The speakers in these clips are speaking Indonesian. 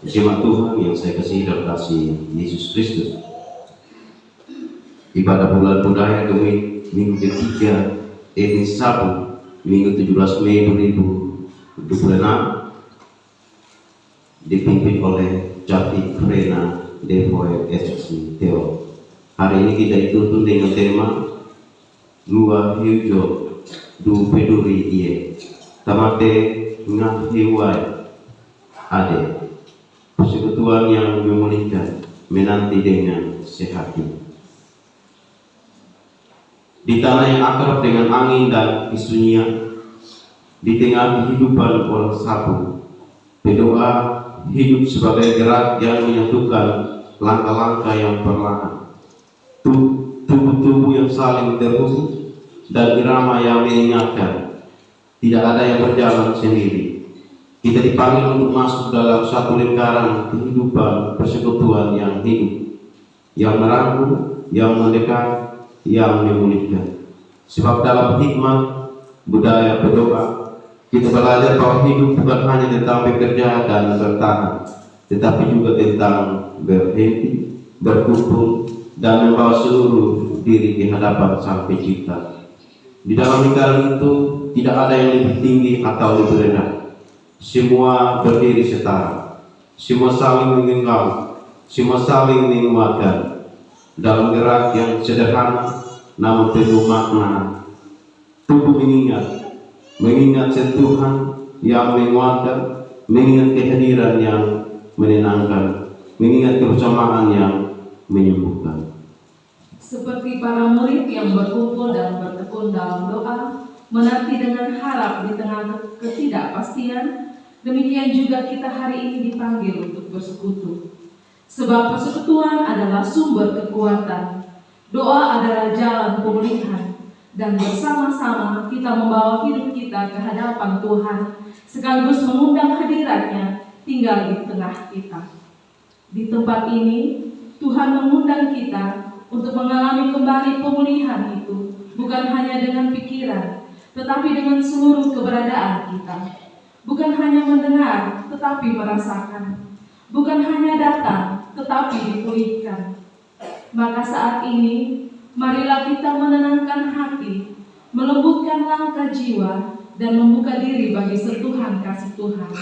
Jemaat Tuhan yang saya kasihi dalam kasih Yesus Kristus, ibadah bulan budaya minggu ketiga edisi Sabtu minggu 17 Mei 2026 dipimpin oleh Jati Krena Devoe SC Theo. Hari ini kita dituntun dengan tema Lua Hiujo Du Peduri Ie Tamate Ngah Hiwai Ade. Persekutuan yang memulihkan menanti dengan sehati. Di tanah yang akrab dengan angin dan kesunyian, di tengah kehidupan orang sabu, berdoa hidup sebagai gerak yang menyatukan langkah-langkah yang perlahan, tubuh-tubuh yang saling terhubung, dan irama yang mengingatkan tidak ada yang berjalan sendiri. Kita dipanggil untuk masuk dalam satu lingkaran kehidupan persekutuan yang hidup, yang merangkul, yang mendekat, yang memulihkan. Sebab dalam hikmah budaya berdoa, kita belajar bahwa hidup bukan hanya tentang bekerja dan bertahan, tetapi juga tentang berhenti, berkumpul, dan membawa seluruh diri di hadapan Sang Pencipta. Di dalam lingkaran itu tidak ada yang lebih tinggi atau lebih rendah. Semua berdiri setara, semua saling mengenal, semua saling menguatkan dalam gerak yang sederhana namun penuh makna. Tubuh mengingat sentuhan yang menguatkan, mengingat kehadiran yang menenangkan, mengingat kebersamaan yang menyembuhkan. Seperti para murid yang berkumpul dan bertekun dalam doa, menanti dengan harap di tengah ketidakpastian, demikian juga kita hari ini dipanggil untuk bersekutu. Sebab persekutuan adalah sumber kekuatan, doa adalah jalan pemulihan, dan bersama-sama kita membawa hidup kita ke hadapan Tuhan, sekaligus mengundang hadiratnya tinggal di tengah kita. Di tempat ini, Tuhan mengundang kita untuk mengalami kembali pemulihan itu, bukan hanya dengan pikiran, tetapi dengan seluruh keberadaan kita. Bukan hanya mendengar, tetapi merasakan. Bukan hanya datang, tetapi dipulihkan. Maka saat ini, marilah kita menenangkan hati, melembutkan langkah jiwa, dan membuka diri bagi sentuhan kasih Tuhan.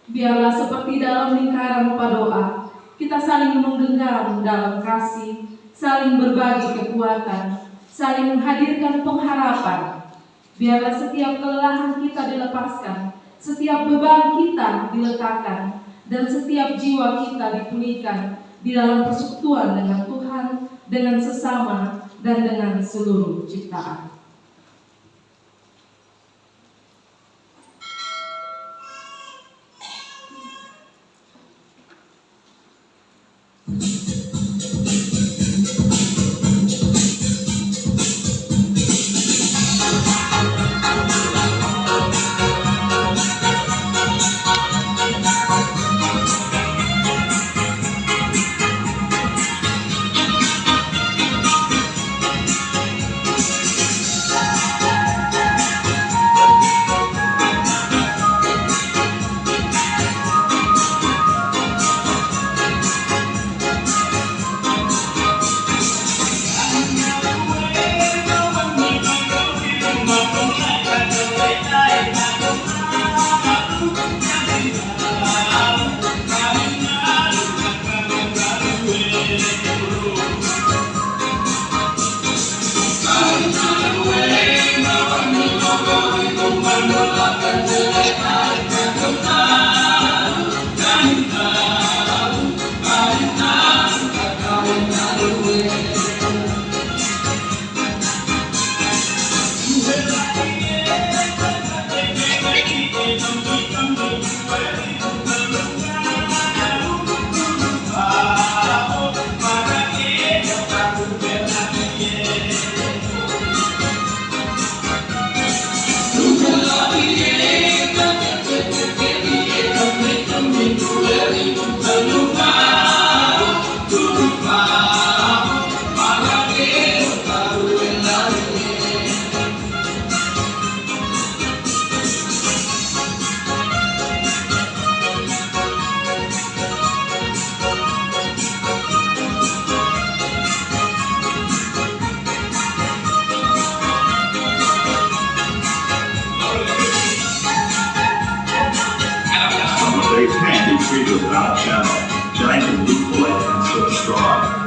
Biarlah seperti dalam lingkaran padoa, kita saling menggenggam dalam kasih, saling berbagi kekuatan, saling menghadirkan pengharapan. Biarlah setiap kelelahan kita dilepaskan, setiap beban kita diletakkan, dan setiap jiwa kita dipulihkan di dalam persekutuan dengan Tuhan, dengan sesama, dan dengan seluruh ciptaan. history of our channel. Giant and like and subscribe.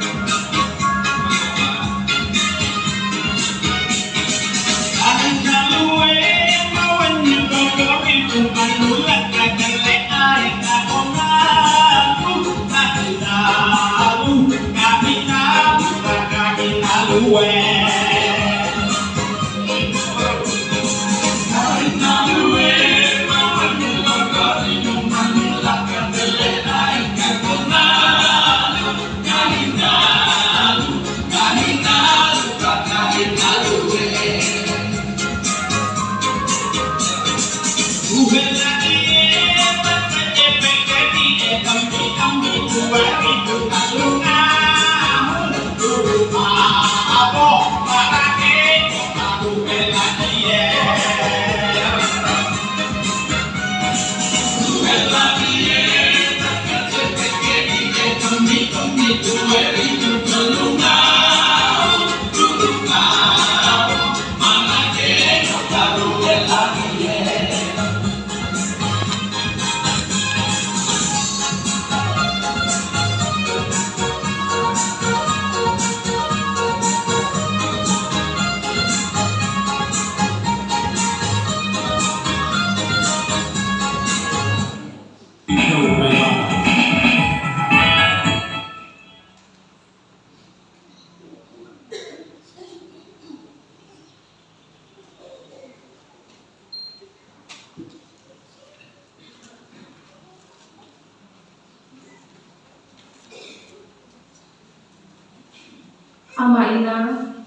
Ama ina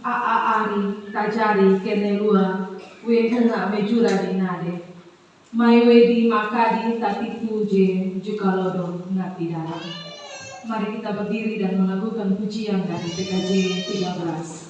ari tajari kenelua we henga mejura dinade mai wedi makadi tatipu je jukalodo ngati dalam. Mari kita berdiri dan melakukan pujian dari PKJ 13.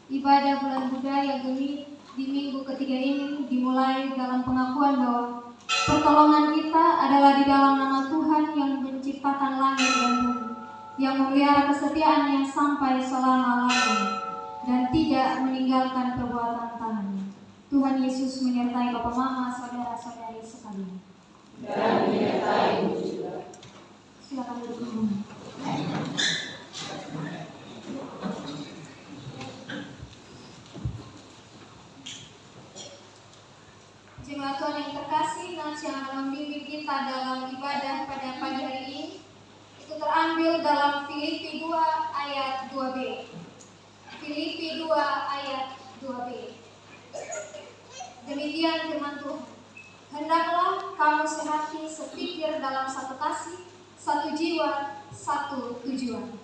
Ibadah bulan Buddha yang geni di minggu ketiga ini dimulai dalam pengakuan bahwa pertolongan kita adalah di dalam nama Tuhan yang menciptakan langit dan bumi, yang memelihara kesetiaannya sampai selama-lamanya dan tidak meninggalkan perbuatan tangannya. Tuhan Yesus menyertai Bapak Mama, saudara-saudari sekalian. Dan menyertai juga. Silakan duduk dulu. Jemaat Tuhan yang terkasih, nats yang akan membimbing kita dalam ibadah pada pagi hari ini itu terambil dalam Filipi 2 ayat 2b. Filipi 2 ayat 2b. Demikian firman Tuhan. Hendaklah kamu sehati sepikir dalam satu kasih, satu jiwa, satu tujuan.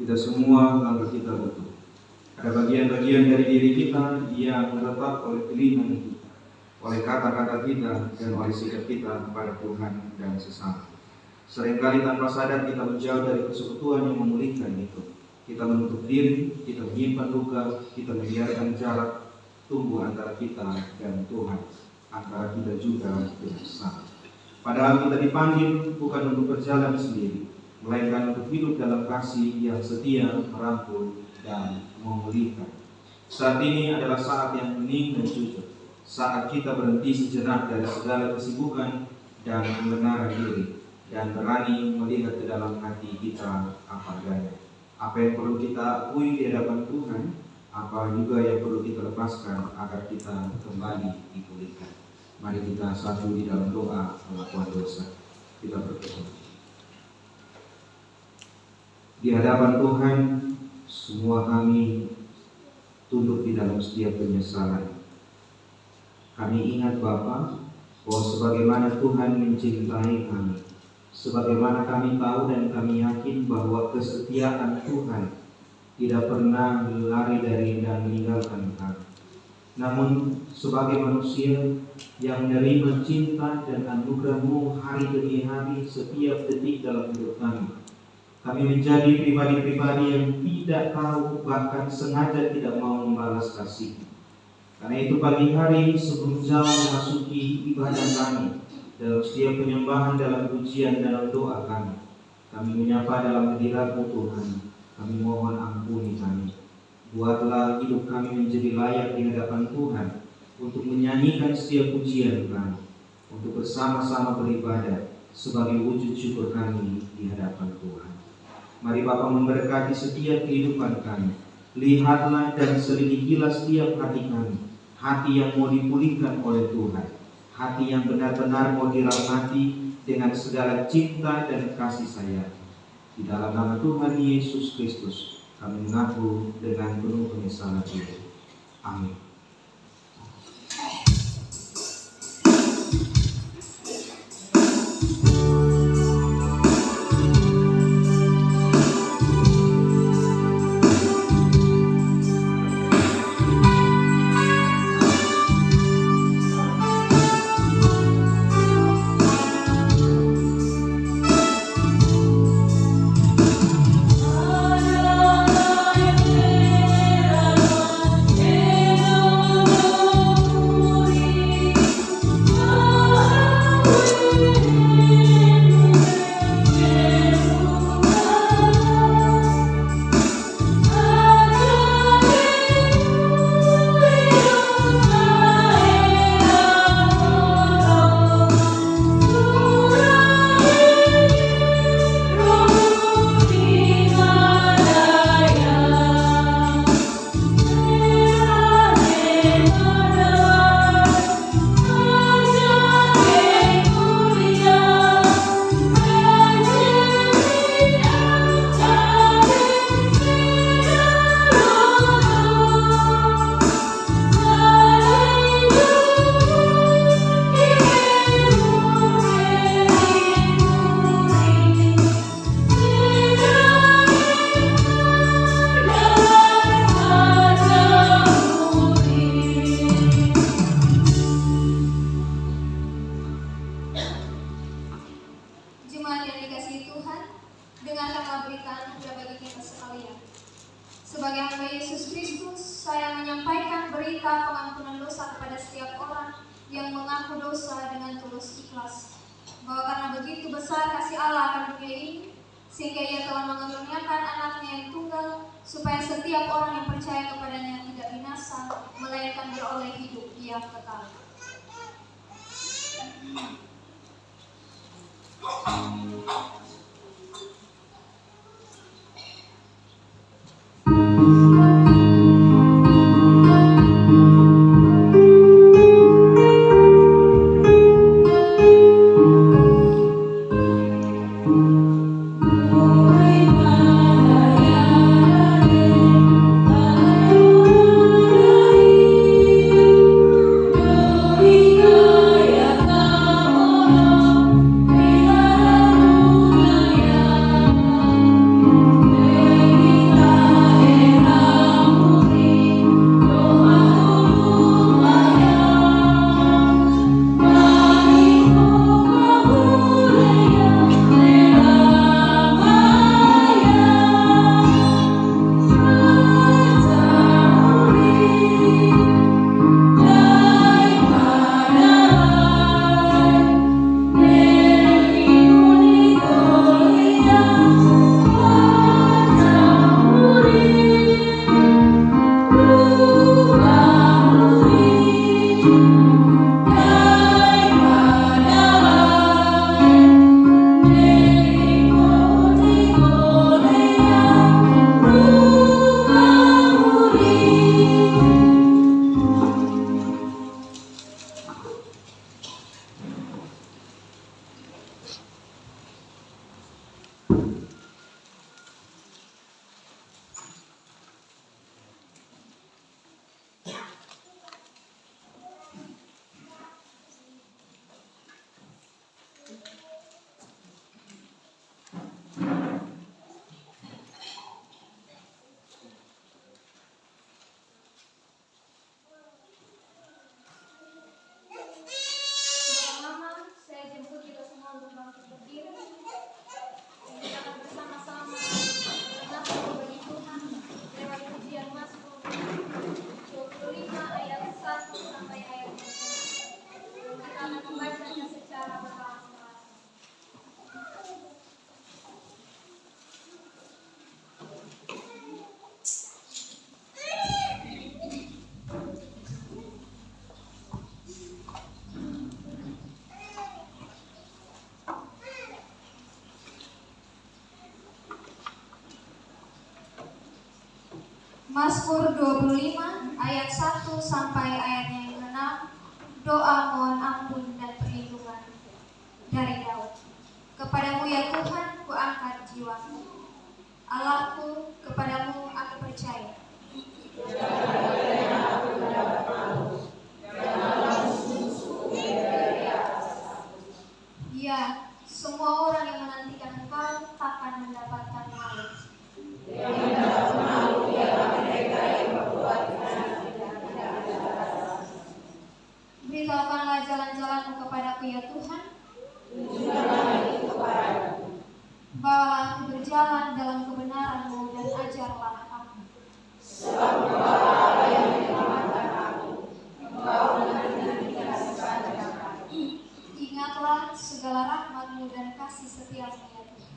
Tidak semua langkah kita betul. Ada bagian-bagian dari diri kita yang retak oleh pilihan kita, oleh kata-kata kita, dan oleh sikap kita kepada Tuhan dan sesama. Seringkali tanpa sadar kita menjauh dari persekutuan yang memulihkan itu. Kita menutup diri, kita menyimpan luka, kita membiarkan jarak tumbuh antara kita dan Tuhan, antara kita juga dengan sesama. Padahal kita dipanggil bukan untuk berjalan sendiri, melainkan untuk hidup dalam kasih yang setia, merangkul, dan memulihkan. Saat ini adalah saat yang hening dan jujur, saat kita berhenti sejenak dari segala kesibukan dan membenarkan diri, dan berani melihat ke dalam hati kita apa adanya. Apa yang perlu kita akui di hadapan Tuhan, apa juga yang perlu kita lepaskan agar kita kembali dipulihkan. Mari kita satu di dalam doa pengakuan dosa. Kita berdoa. Di hadapan Tuhan, semua kami tunduk di dalam setiap penyesalan. Kami ingat Bapa, bahwa sebagaimana Tuhan mencintai kami, sebagaimana kami tahu dan kami yakin bahwa kesetiaan Tuhan tidak pernah lari dari dan meninggalkan kami. Namun sebagai manusia yang menerima cinta dan anugerah-Mu hari demi hari setiap detik dalam hidup kami menjadi pribadi-pribadi yang tidak tahu, bahkan sengaja tidak mau membalas kasih. Karena itu pagi hari sebelum jauh memasuki ibadah kami, dalam setiap penyembahan, dalam pujian, dalam doa kami menyapa dalam hadirat-Mu Tuhan. Kami mohon ampuni kami. Buatlah hidup kami menjadi layak di hadapan Tuhan untuk menyanyikan setiap pujian kami, untuk bersama-sama beribadah sebagai wujud syukur kami di hadapan Tuhan. Mari Bapa memberkati setiap kehidupan kami. Lihatlah dan selidikilah setiap hati kami, hati yang mau dipulihkan oleh Tuhan, hati yang benar-benar mau dirahmati dengan segala cinta dan kasih sayang. Di dalam nama Tuhan Yesus Kristus, kami mengaku dengan penuh penyesalan ini. Amin. Sebagai hamba Yesus Kristus, saya menyampaikan berita pengampunan dosa kepada setiap orang yang mengaku dosa dengan tulus ikhlas. Bahwa karena begitu besar kasih Allah akan dunia ini, sehingga Ia telah mengaruniakan anaknya yang tunggal, supaya setiap orang yang percaya kepadanya tidak binasa, melainkan beroleh hidup yang kekal. Hallelujah. Mazmur 25 ayat 1 sampai ayatnya yang ke-6, doa mohon ampun dan perlindungan dari Daud. Kepadamu ya Tuhan, ku angkat jiwaku. Allahku, kepadamu aku percaya. Ya, semua orang yang menantikan Engkau takkan mendapatkan malu. Beritahukanlah jalan-jalanmu kepadaku ya Tuhan. Bawalah aku berjalan dalam kebenaran-Mu dan ajarlah aku. Ingatlah segala rahmat-Mu dan kasih setia-Mu ya Tuhan.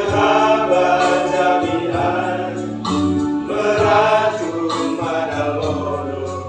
Sahabat jaminan meracun pada bodoh.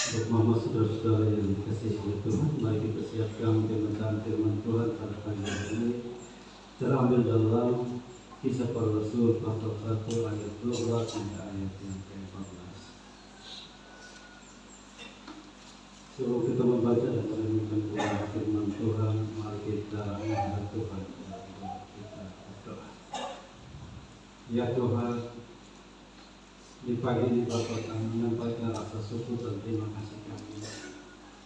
Untuk mama saudara-saudara yang dikasihi oleh Tuhan, mari kita siapkan pembacaan firman Tuhan pada pagi hari ini. Terambil dalam Kisah Para Rasul pasal 1 ayat 12 sampai ayat yang ke-14. Sebelum kita membaca dan merenungkan kebenaran firman Tuhan, mari kita menghadap Tuhan. Kita berdoa. Ya Tuhan, di pagi ini Bapa kami menyampaikan rasa syukur dan terima kasih kami.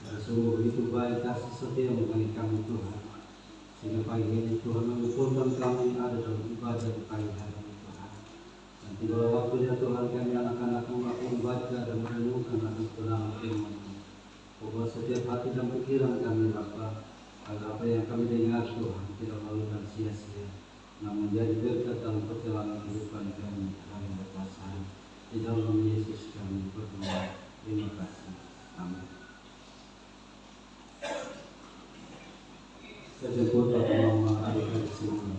Dan sungguh begitu baik kasih setia bagi kami Tuhan. Sehingga pagi ini Tuhan mengumpulkan kami ada dalam ibadah di pagi hari ini Tuhan. Dan tiba waktunya Tuhan kami anak-anak membaca dan merenungkan akan kebenaran firman-Mu. Pokok setiap hati dan pikiran kami Bapa, agar apa yang kami dengar Tuhan tidak lalu dan sia-sia, namun menjadi berkat dalam perjalanan kehidupan kami hari lepas hari. Di dalam Yesus kami berdoa. Terima kasih. Amin. Saya jemput Bapak Mama adik-adik semua.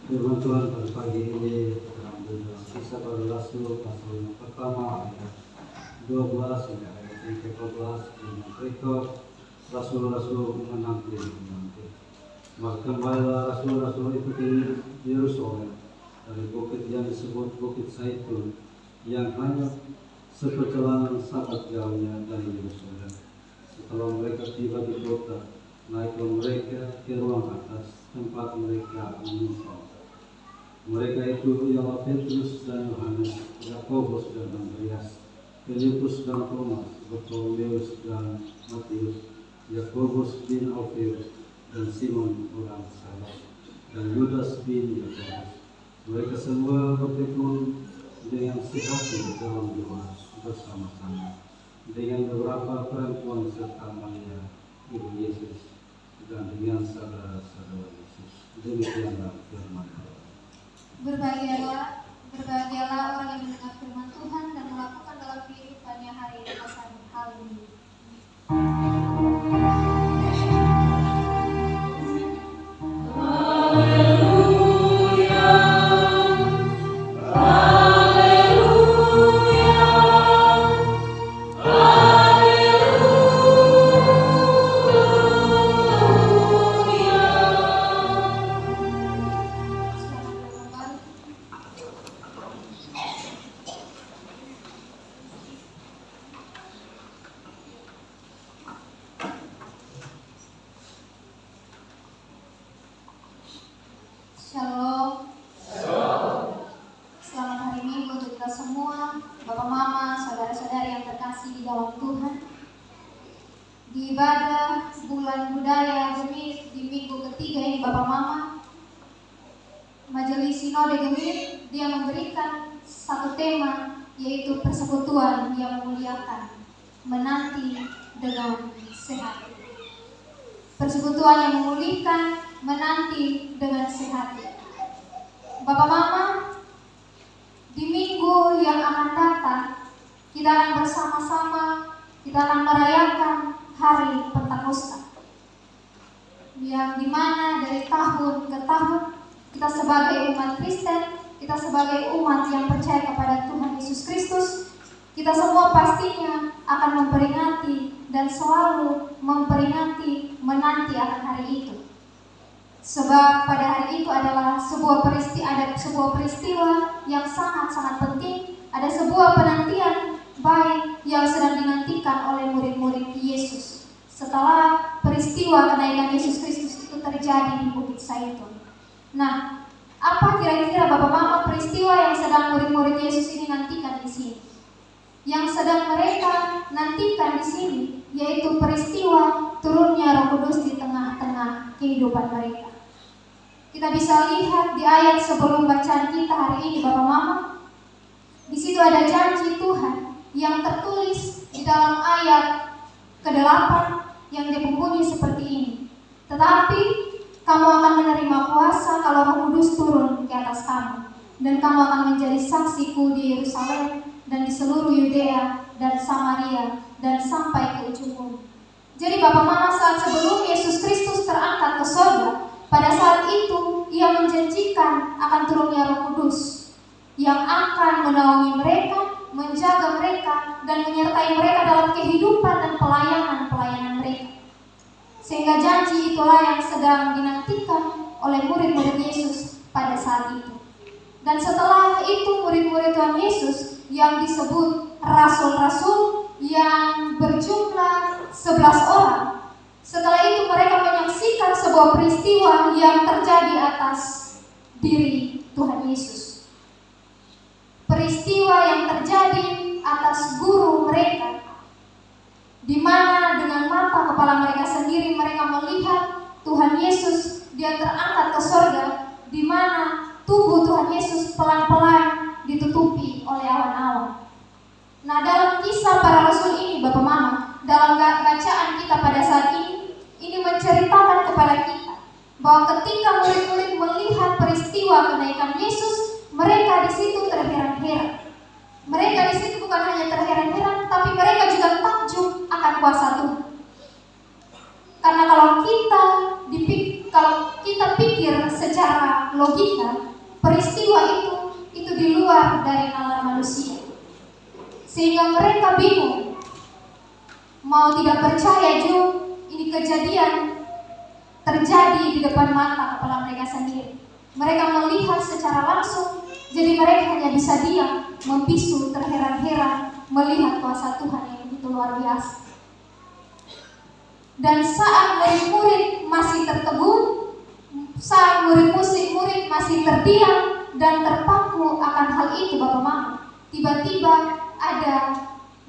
Firman Tuhan pada pagi ini terambil dalam Kisah Para Rasul pasal yang pertama ayat 12 hingga ayat yang ke-14 dengan rekod Rasul-Rasul menanti. Maka kembalilah Rasul-Rasul itu ke Yerusalem dari bukit yang disebut Bukit Zaitun yang hanya seperjalanan sangat jauhnya dari Yerusalem. Setelah mereka tiba di kota, naiklah mereka ke ruang atas tempat mereka menumpang. Mereka itu ialah Petrus dan Yohanes, Yakobus dan Andreas, Filipus dan Thomas, Bartolomeus dan Matius, Yakobus bin Alfeus dan Simon orang Salah, dan Yudas bin Yakobus. Mereka semua bertekun dengan sehati dalam doa bersama-sama dengan beberapa perempuan serta Maria ibu Yesus dan dengan saudara-saudara Yesus. Demikianlah firman Tuhan. Berbahagialah orang yang mendengar firman Tuhan dan melakukan dalam kehidupannya hari lepas hari. Haleluya. Shalom. Selamat hari Minggu untuk kita semua, Bapak Mama, saudara-saudari yang terkasih di dalam Tuhan. Di ibadah bulan budaya Gemit di minggu ketiga ini Bapak Mama, Majelis Sinode Gemit dia memberikan satu tema, yaitu persekutuan yang memuliakan, menanti dengan sehat. Persekutuan yang memulihkan, menanti dengan sehat. Bapak Mama, di minggu yang akan datang kita akan bersama-sama, kita akan merayakan hari Pentakosta, yang dimana dari tahun ke tahun kita sebagai umat Kristen, kita sebagai umat yang percaya kepada Tuhan Yesus Kristus, kita semua pastinya akan memperingati dan selalu memperingati, menanti akan hari itu. Sebab pada hari itu adalah sebuah peristiwa yang sangat-sangat penting, ada sebuah penantian baik yang sedang dinantikan oleh murid-murid Yesus. Setelah peristiwa kenaikan Yesus Kristus itu terjadi di Bukit Zaitun. Nah, apa kira-kira Bapak Mama peristiwa yang sedang murid-murid Yesus ini nantikan di sini? Yang sedang mereka nantikan di sini yaitu peristiwa turunnya Roh Kudus di tengah-tengah kehidupan mereka. Kita bisa lihat di ayat sebelum bacaan kita hari ini Bapak Mama. Di situ ada janji Tuhan yang tertulis di dalam ayat ke-8 yang berbunyi seperti ini. Tetapi kamu akan menerima kuasa kalau Roh Kudus turun ke atas kamu, dan kamu akan menjadi saksiku di Yerusalem dan di seluruh Yudea dan Samaria dan sampai ke ujung bumi. Jadi Bapak Mama, saat sebelum Yesus Kristus terangkat ke surga, pada saat itu ia menjanjikan akan turunnya Roh Kudus yang akan menaungi mereka, menjaga mereka, dan menyertai mereka dalam kehidupan dan pelayanan mereka. Sehingga janji itulah yang sedang dinantikan oleh murid-murid Yesus pada saat itu. Dan setelah itu murid-murid Tuhan Yesus yang disebut rasul-rasul yang berjumlah 11 orang. Setelah itu mereka menyaksikan sebuah peristiwa yang terjadi atas diri Tuhan Yesus. Peristiwa yang terjadi atas guru mereka, di mana dengan mata kepala mereka sendiri mereka melihat Tuhan Yesus dia terangkat ke surga, di mana tubuh Tuhan Yesus pelan-pelan ditutupi oleh awan-awan. Nah, dalam kisah para rasul ini, Bapak Mama, dalam bacaan kita pada saat ini menceritakan kepada kita bahwa ketika murid-murid melihat peristiwa kenaikan Yesus, mereka di situ terheran-heran. Mereka di situ bukan hanya terheran-heran, tapi mereka juga takjub akan kuasa Tuhan. Karena kalau kita pikir secara logika, peristiwa itu di luar dari nalar manusia. Sehingga mereka bingung, mau tidak percaya juga ini kejadian terjadi di depan mata kepala mereka sendiri. Mereka melihat secara langsung, jadi mereka hanya bisa diam, membisu, terheran-heran melihat kuasa Tuhan yang begitu luar biasa. Dan saat murid-murid masih tertegun, saat murid masih terdiam dan terpaku akan hal itu, Bapak Mama, tiba-tiba ada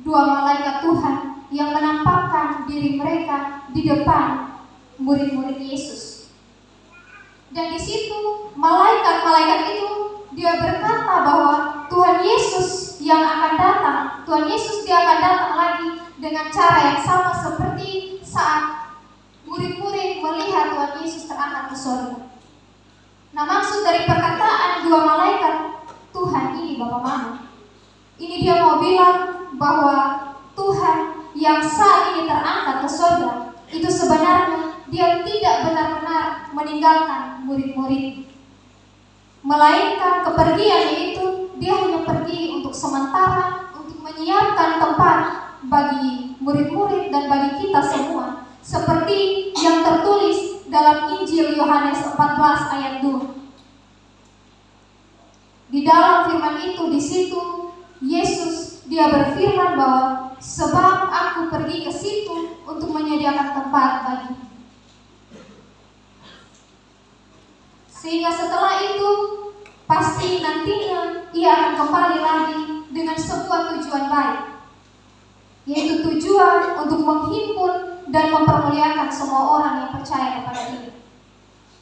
2 malaikat Tuhan yang menampakkan diri mereka di depan murid-murid Yesus. Dan di situ malaikat-malaikat itu dia berkata bahwa Tuhan Yesus yang akan datang, Tuhan Yesus dia akan datang lagi dengan cara yang sama seperti saat murid-murid melihat Tuhan Yesus terangkat ke surga. Nah, maksud dari perkataan 2 malaikat Tuhan ini, Bapak Mama, ini dia mau bilang bahwa Tuhan yang saat ini terangkat ke surga itu sebenarnya dia tidak benar-benar meninggalkan murid-murid, melainkan kepergiannya itu dia hanya pergi untuk sementara, untuk menyiapkan tempat bagi murid-murid dan bagi kita semua, seperti yang tertulis dalam Injil Yohanes 14 ayat 2. Di dalam firman itu, di situ Yesus dia berfirman bahwa sebab aku pergi ke situ untuk menyediakan tempat bagi. Sehingga setelah itu pasti nantinya ia akan kembali lagi dengan sebuah tujuan baik, yaitu tujuan untuk menghimpun dan mempermuliakan semua orang yang percaya kepada Dia.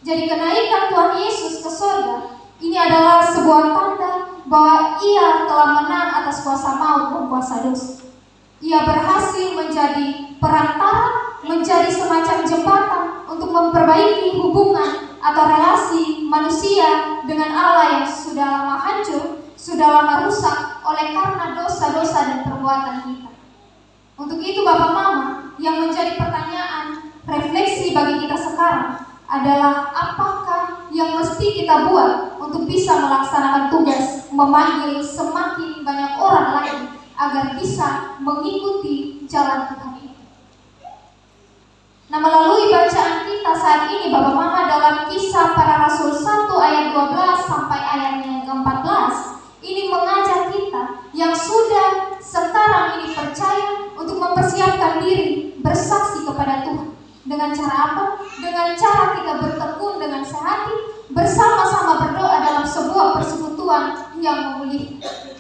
Jadi kenaikan Tuhan Yesus ke surga ini adalah sebuah tanda bahwa Ia telah menang atas kuasa maut dan kuasa dosa. Ia berhasil menjadi perantara, menjadi semacam jembatan untuk memperbaiki hubungan atau relasi manusia dengan Allah yang sudah lama hancur, sudah lama rusak oleh karena dosa-dosa dan perbuatan kita. Untuk itu Bapak Mama, yang menjadi pertanyaan refleksi bagi kita sekarang adalah apakah yang mesti kita buat untuk bisa melaksanakan tugas memanggil semakin banyak orang lagi agar bisa mengikuti jalan Tuhan ini. Nah, melalui bacaan kita saat ini Bapak Mama dalam Kisah Para Rasul 1 ayat 12 sampai ayatnya yang ke-14 ini mengajak kita yang sudah sekarang ini percaya untuk mempersiapkan diri bersaksi kepada Tuhan. Dengan cara apa? Dengan cara kita bertekun dengan sehati, bersama-sama berdoa dalam sebuah persekutuan yang memulihkan.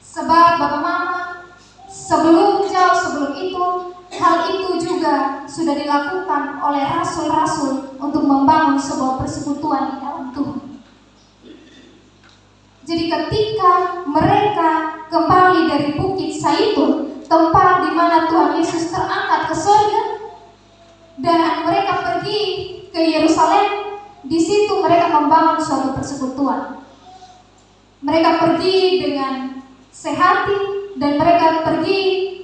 Sebab Bapak Mama, sebelum itu, hal itu juga sudah dilakukan oleh rasul-rasul untuk membangun sebuah persekutuan di dalam Tuhan. Jadi ketika mereka kembali dari Bukit Zaitun, tempat di mana Tuhan Yesus terangkat ke surga, dan mereka pergi ke Yerusalem, di situ mereka membangun suatu persekutuan. Mereka pergi dengan sehati dan mereka pergi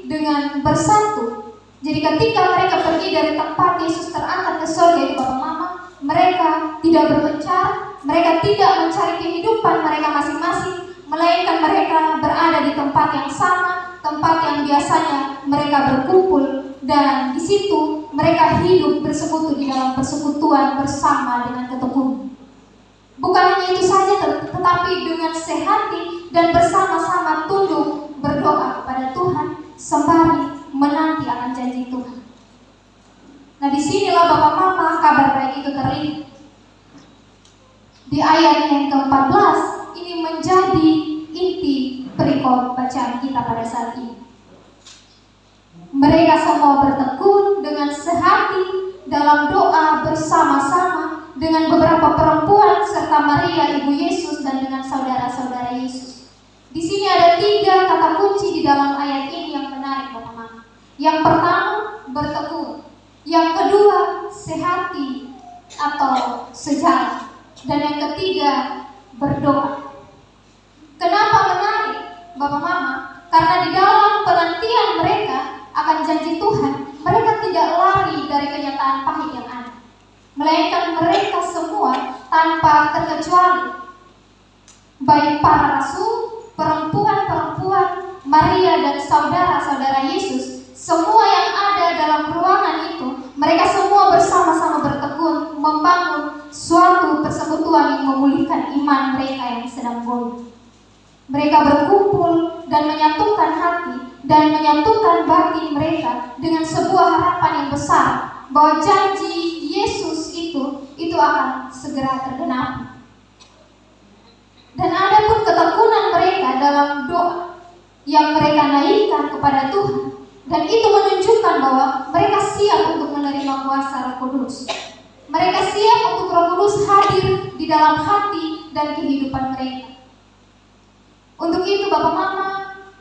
dengan bersatu. Jadi ketika mereka pergi dari tempat Yesus terangkat ke surga itu Bapak Mama, mereka tidak berpencar, mereka tidak mencari kehidupan mereka tempat yang sama, tempat yang biasanya mereka berkumpul, dan di situ mereka hidup bersekutu di dalam persekutuan bersama dengan ketekunan. Bukan hanya itu saja, tetapi dengan sehati dan bersama-sama tunduk berdoa kepada Tuhan sembari menanti akan janji Tuhan. Nah, disinilah Bapak Mama kabar baik itu terlihat. Di ayat yang ke-14 ini menjadi inti perikop bacaan kita pada saat ini. Mereka semua bertekun dengan sehati dalam doa bersama-sama dengan beberapa perempuan serta Maria ibu Yesus dan dengan saudara-saudara Yesus. Di sini ada 3 kata kunci di dalam ayat ini yang menarik, Bapak Mama. Yang pertama, bertekun. Yang kedua, sehati atau sejalan. Dan yang ketiga, berdoa. Kenapa menarik, Bapak Mama? Karena di dalam penantian mereka akan janji Tuhan, mereka tidak lari dari kenyataan pahit yang ada, melainkan mereka semua tanpa terkecuali, baik para rasul, perempuan-perempuan, Maria dan saudara-saudara Yesus, semua yang ada dalam ruangan itu, mereka semua bersama-sama bertekun membangun suatu persekutuan yang memulihkan iman mereka yang sedang goyah. Mereka berkumpul dan menyatukan hati dan menyatukan batin mereka dengan sebuah harapan yang besar bahwa janji Yesus itu akan segera tergenapi. Dan ada pun ketekunan mereka dalam doa yang mereka naikkan kepada Tuhan, dan itu menunjukkan bahwa mereka siap untuk menerima kuasa Roh Kudus. Mereka siap untuk Roh Kudus hadir di dalam hati dan kehidupan mereka. Untuk itu Bapak Mama,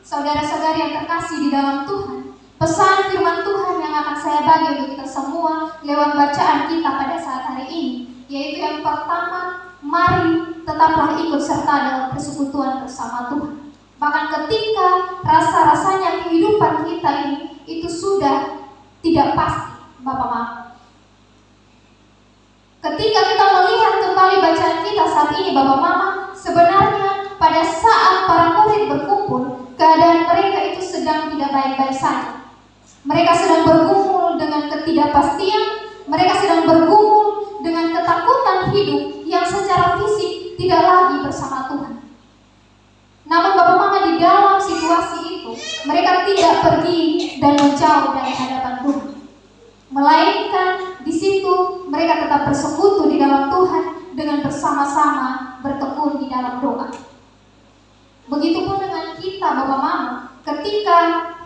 saudara-saudari yang terkasih di dalam Tuhan, pesan firman Tuhan yang akan saya bagi untuk kita semua lewat bacaan kita pada saat hari ini, yaitu yang pertama, mari tetaplah ikut serta dalam persekutuan bersama Tuhan. Bahkan ketika rasa-rasanya kehidupan kita ini itu sudah tidak pasti, Bapak Mama. Ketika kita melihat kembali bacaan kita saat ini, Bapak Mama, sebenarnya pada saat para murid berkumpul, keadaan mereka itu sedang tidak baik-baik saja. Mereka sedang bergumul dengan ketidakpastian, mereka sedang bergumul dengan ketakutan hidup yang secara fisik tidak lagi bersama Tuhan. Namun Bapak Mama, di dalam situasi itu, mereka tidak pergi dan menjauh dari hadapan Tuhan, melainkan di situ mereka tetap bersekutu di dalam Tuhan dengan bersama-sama bertekun di dalam doa. Begitupun dengan kita, Bapak Mama, ketika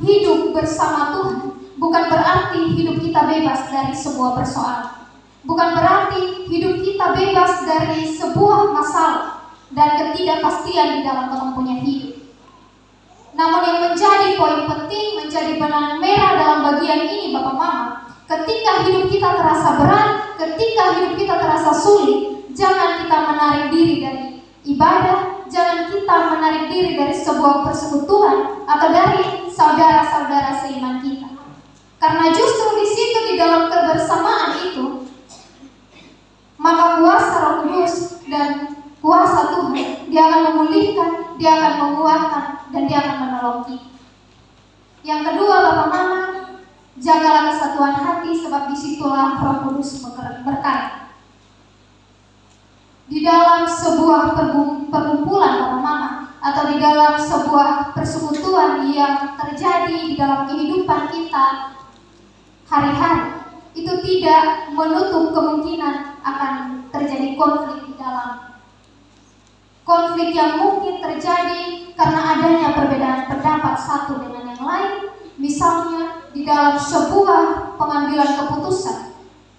hidup bersama Tuhan, bukan berarti hidup kita bebas dari sebuah persoalan, bukan berarti hidup kita bebas dari sebuah masalah dan ketidakpastian di dalam menempuhnya hidup. Namun yang menjadi poin penting, menjadi benang merah dalam bagian ini, Bapak Mama, ketika hidup kita terasa berat, ketika hidup kita terasa sulit, jangan kita menarik diri dari ibadah, jangan kita menarik diri dari sebuah persekutuan atau dari saudara-saudara seiman kita. Karena justru di situ, di dalam kebersamaan itu, maka kuasa Roh Kudus dan kuasa Tuhan, dia akan memulihkan, dia akan menguatkan, dan dia akan menolong kita. Yang kedua, Bapak Mama, jagalah kesatuan hati, sebab disitulah Roh Kudus berkarya. Di dalam sebuah perkumpulan, Bapak Mama, atau di dalam sebuah persekutuan yang terjadi di dalam kehidupan kita hari-hari, itu tidak menutup kemungkinan akan terjadi konflik di dalam. Konflik yang mungkin terjadi karena adanya perbedaan pendapat satu dengan yang lain, misalnya di dalam sebuah pengambilan keputusan,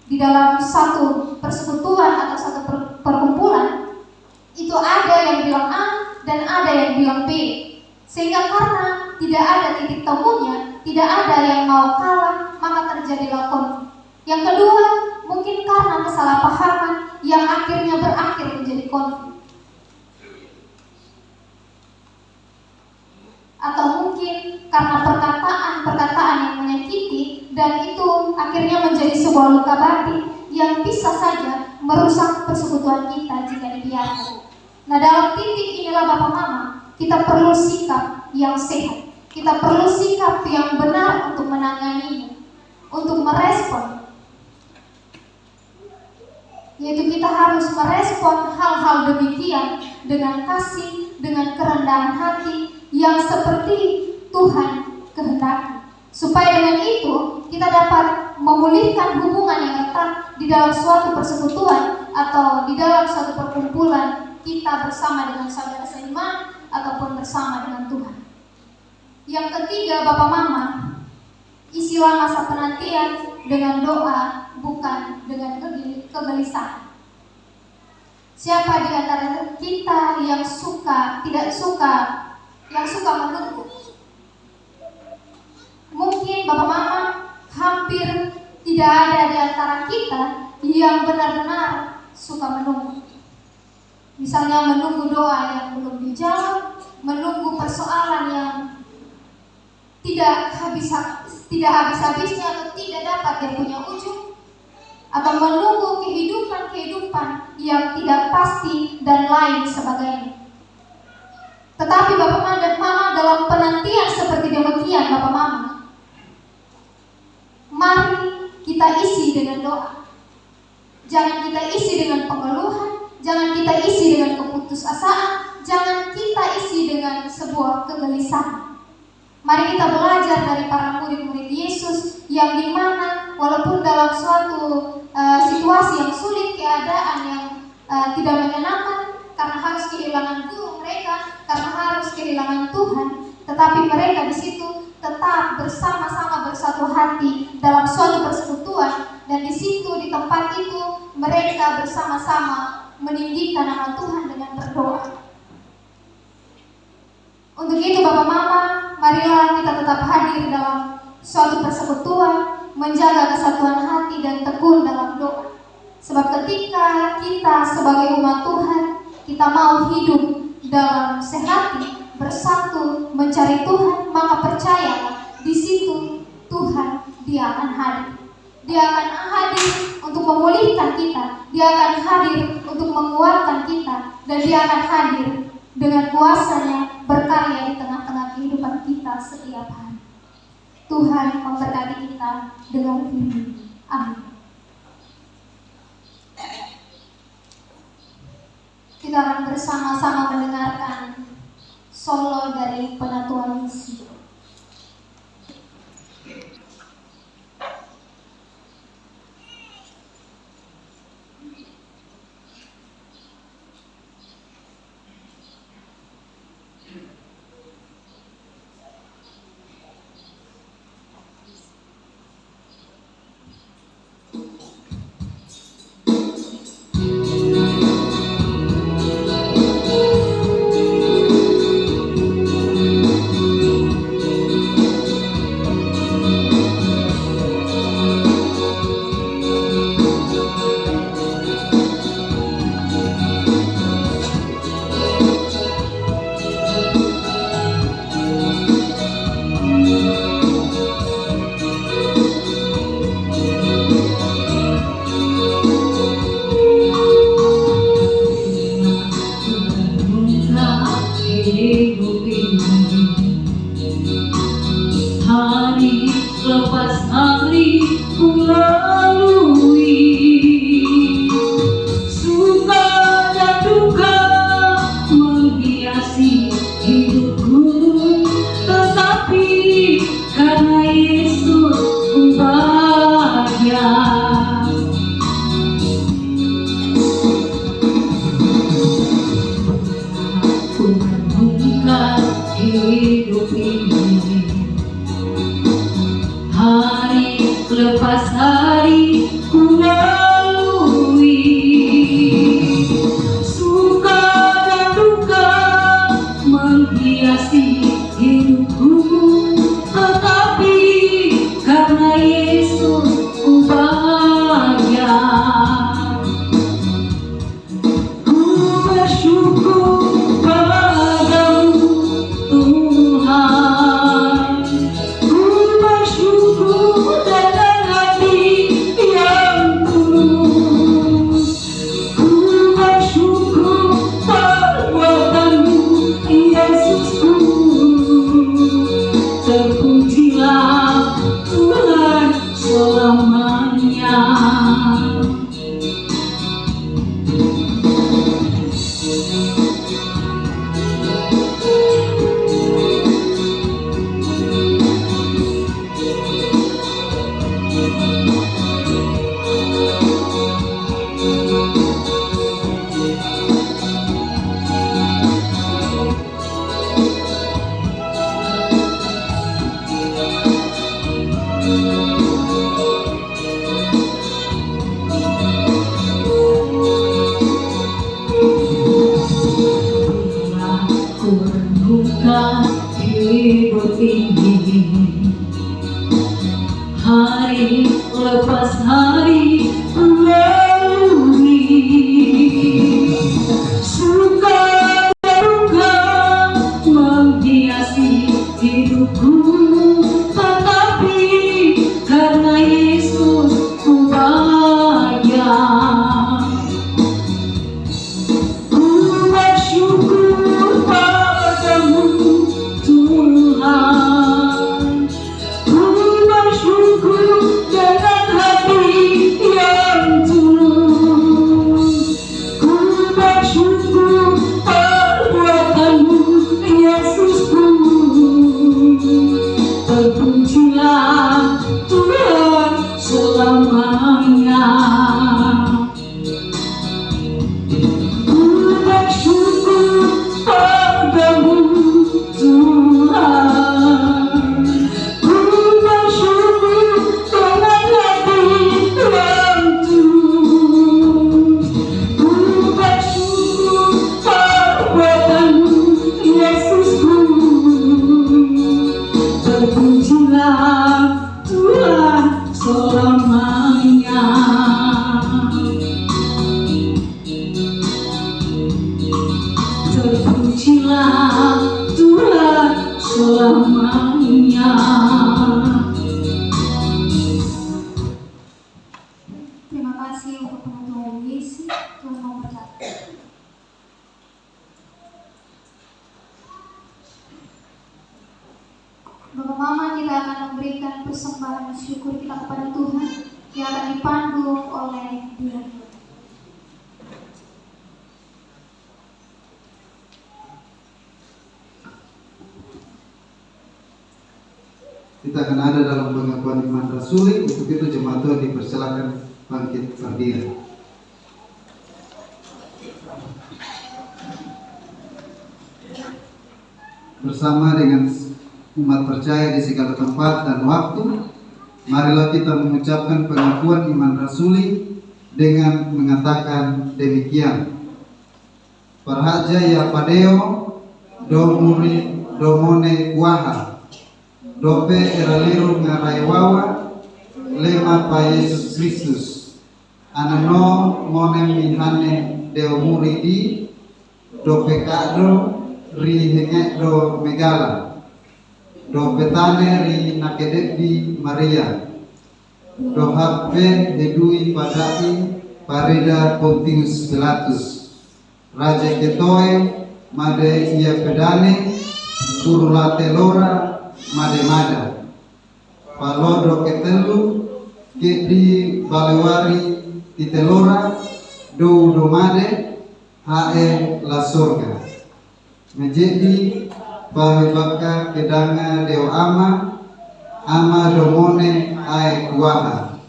di dalam satu persekutuan atau satu perkumpulan, itu ada yang bilang A dan ada yang bilang B, sehingga karena tidak ada titik temunya, tidak ada yang mau kalah, maka terjadilah konflik. Yang kedua, mungkin karena kesalahpahaman yang akhirnya berakhir menjadi konflik, atau mungkin karena perkataan-perkataan yang menyakiti, dan itu akhirnya menjadi sebuah luka batin yang bisa saja merusak persekutuan kita jika dibiarkan. Nah, dalam titik inilah Bapak Mama, kita perlu sikap yang sehat. Kita perlu sikap yang benar untuk menanganinya, untuk merespon. Yaitu kita harus merespon hal-hal demikian dengan kasih, dengan kerendahan hati yang seperti Tuhan kehendaki. Supaya dengan itu kita dapat memulihkan hubungan yang retak di dalam suatu persekutuan atau di dalam suatu perkumpulan kita bersama dengan saudara seiman ataupun bersama dengan Tuhan. Yang ketiga, Bapak Mama, isilah masa penantian dengan doa, bukan dengan kegelisahan. Siapa di antara kita yang tidak suka menunggu? Mungkin Bapak Mama hampir tidak ada di antara kita yang benar-benar suka menunggu. Misalnya menunggu doa yang belum dijawab, menunggu persoalan yang tidak habis-habisnya atau tidak dapat dia punya ujung, atau menunggu kehidupan yang tidak pasti dan lain sebagainya. Tetapi Bapak dan Mama, dalam penantian seperti demikian, Bapak Mama, mari kita isi dengan doa. Jangan kita isi dengan pengeluhan, jangan kita isi dengan keputusasaan, jangan kita isi dengan sebuah kegelisahan. Mari kita belajar dari para murid-murid Yesus yang dimana walaupun dalam suatu situasi yang sulit, keadaan yang tidak menyenangkan, karena harus kehilangan guru mereka, karena harus kehilangan Tuhan, tetapi mereka di situ tetap bersama-sama bersatu hati dalam suatu persekutuan, dan di situ di tempat itu mereka bersama-sama meninggikan nama Tuhan dengan berdoa. Untuk itu Bapak Mama, marilah kita tetap hadir dalam suatu persekutuan, menjaga kesatuan hati dan tekun dalam doa. Sebab ketika kita sebagai umat Tuhan, kita mau hidup dalam sehati, bersatu, mencari Tuhan, maka percayalah di situ Tuhan dia akan hadir. Dia akan hadir untuk memulihkan kita, dia akan hadir untuk menguatkan kita, dan dia akan hadir dengan kuasanya berkarya di tengah-tengah kehidupan kita setiap hari. Tuhan memberkati kita dengan firman. Amin. Kita akan bersama-sama mendengarkan solo dari Penatuan Misi. Hari lepas hari ku lalui, suka dan duka menghiasi hidupku, tetapi karena Yesus ku bahagia. Aku merenungkan hidup ini, hari lepas hari ku lalui, suka dan duka menghiasi hidupku, tetapi karena Yesus ku bahagia. Ku bersyukur padamu Tuhan. Perlukan hidup ini, hari lepas hari melalui, suka dan duka menghiasi hidupku, tetapi karena Yesus ku bahagia. Ku bersyukur padamu Tuhan, ku bersyukur dengan hati yang tulus, ku bersyukur perbuatanmu Yesusku. Terpujilah Tuhan selamanya. Ku bersyukur padamu Tuhan, ku bersyukur dengan hati yang tulus, ku bersyukur perbuatanmu Yesusku. Terpujilah Tuhan selamanya. Terpujilah Tuhan selamanya. Terima kasih untuk penuturan Yesus. Tuhan memberkati. Bapak Mama, kita akan memberikan persembahan syukur kita kepada Tuhan yang akan dipandu oleh Dia. Kita akan ada dalam pengakuan iman rasuli. Untuk itu jemaat Tuhan dipersilakan bangkit berdiri. Bersama dengan umat percaya di segala tempat dan waktu, marilah kita mengucapkan pengakuan iman rasuli dengan mengatakan demikian. Parhaja padeo domuri domone kuaha dope eraliru ngaraiwawa lema pa Yesus Kristus anano monem mihane deomuri di dope kado ri hengek do megala dope tane ri nakedek di Maria do habbe hedui padai parida Pontius Pilatus raja ketoe made ia pedane turulate lora made-mada palodo ketelu ke di balewari titelora do domade hae la sorga menjadi bahibaka kedanga deo ama domone ae kuaha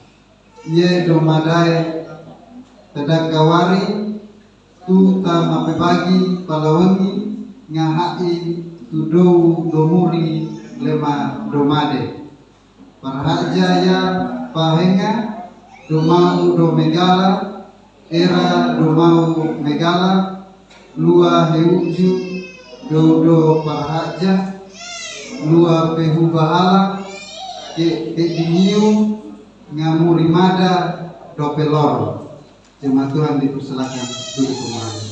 ye domadae tedakawari tu ta mapebagi palawangi ngahai tu do domuri lema domade parhajaya pahenga domau do megala era domau megala lua heuju do parhaja lua pehu bahala ke diniu ngamuri mada do peloro. Jemaat Tuhan dipersilakan duduk kembali.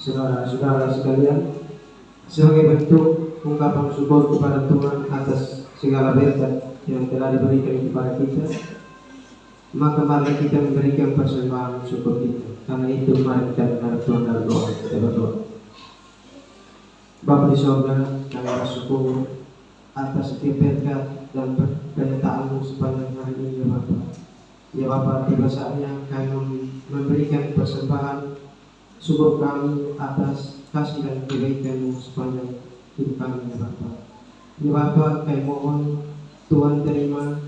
Saudara-saudara sekalian, sebagai bentuk ungkapan syukur kepada Tuhan atas segala berkat yang telah diberikan kepada kita, maka mari kita memberikan persembahan syukur kita. Karena itu mari kita menghadap Tuhan dalam doa. Kita berdoa. Bapa di surga, kami bersyukur atas setiap berkat dan penyertaan-Mu sepanjang hari ini, ya Bapa. Ya Bapa, tiba saatnya kami memberikan persembahan syukur kami atas kasih dan kebaikan-Mu sepanjang hidup kami, ya Bapa. Ya Bapa, kami mohon Tuhan terima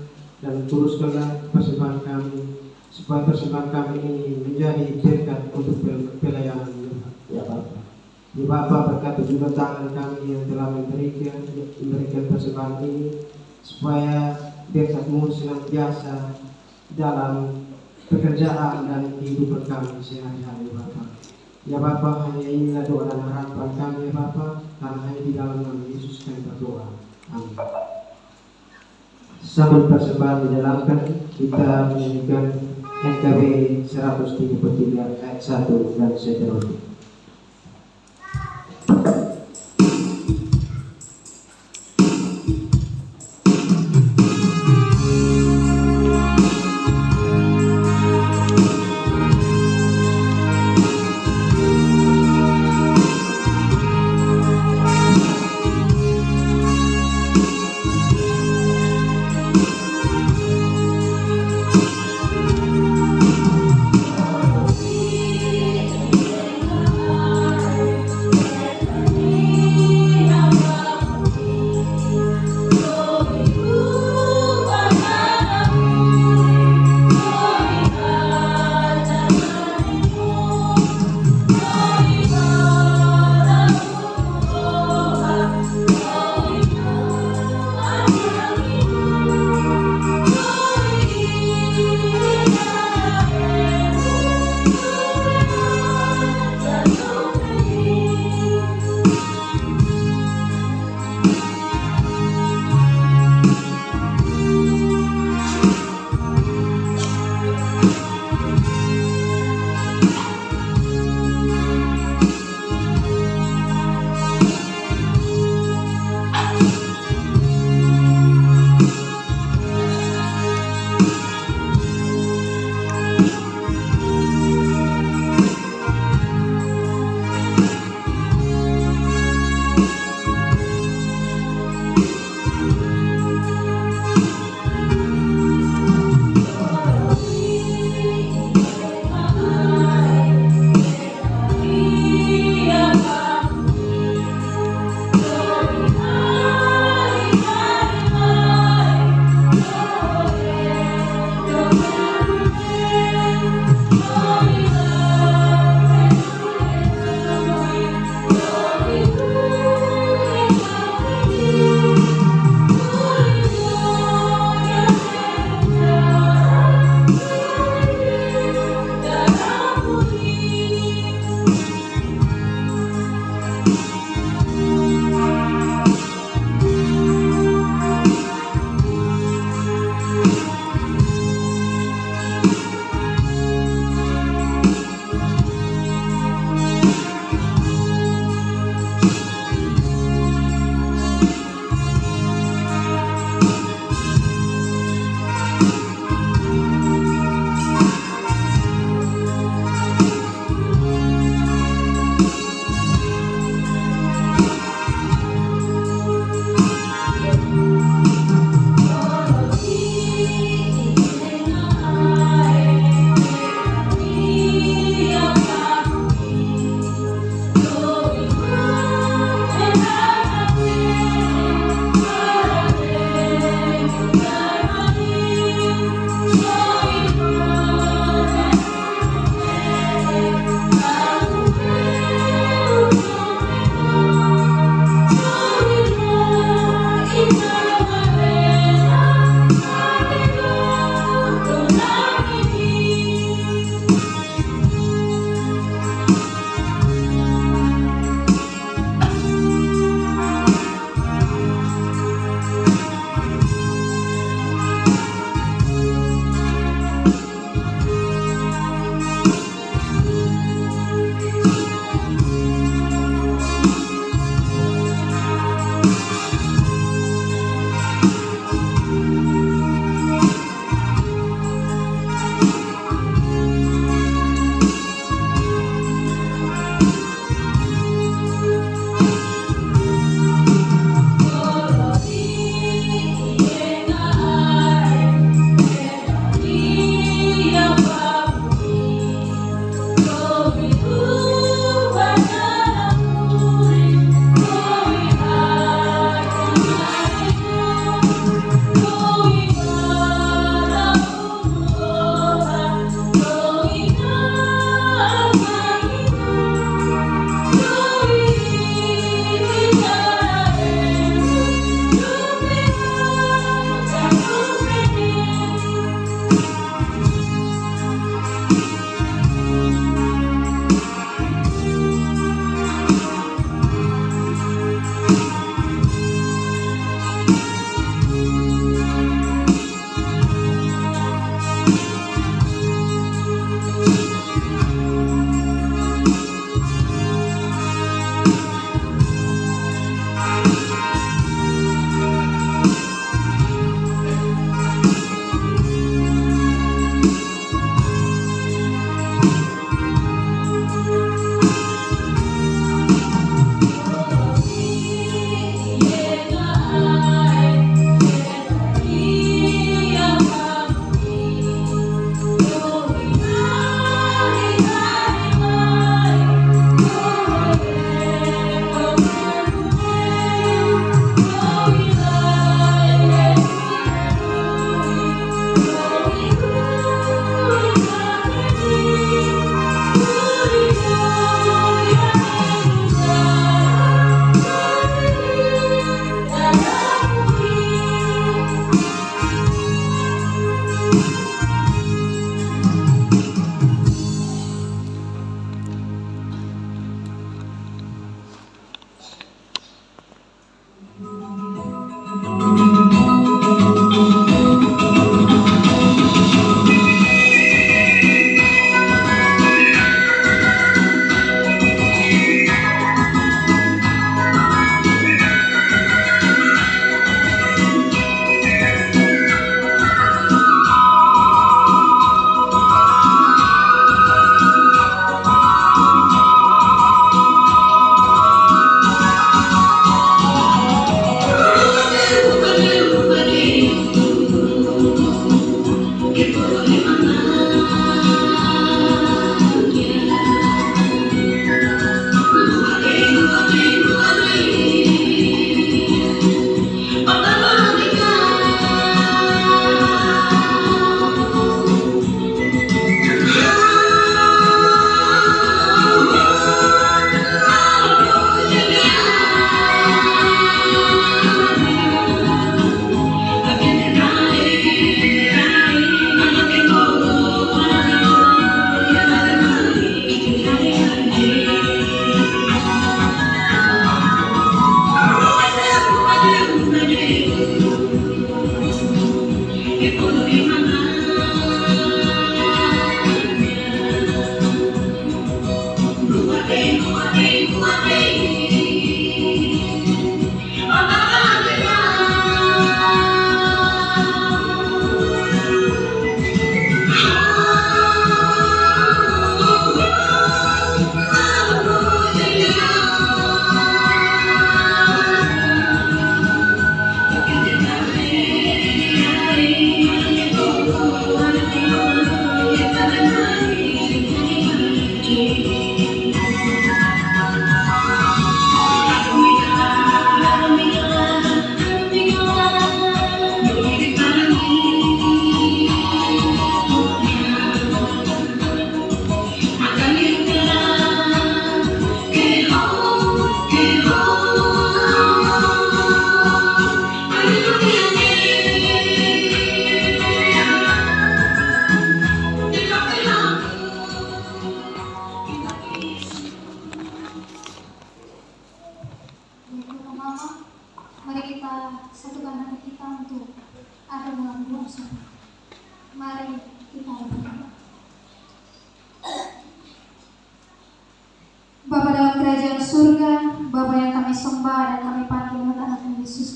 dan teruskanlah persembahan kami, supaya persembahan kami ini menjadi berkat untuk pelayanan ya Bapa. Ya Bapa, berkati juga tangan kami yang telah memberikan persembahan ini, supaya berkat-Mu senantiasa dalam pekerjaan dan kehidupan kami sehari-hari Bapa. Ya Bapa, hanya inilah doa dan harapan kami ya Bapa, karena hanya di dalam nama Yesus kami berdoa. Amin. Sambil persembahan dijalankan, kita menyanyikan NKB 133 ayat 1 dan seterusnya.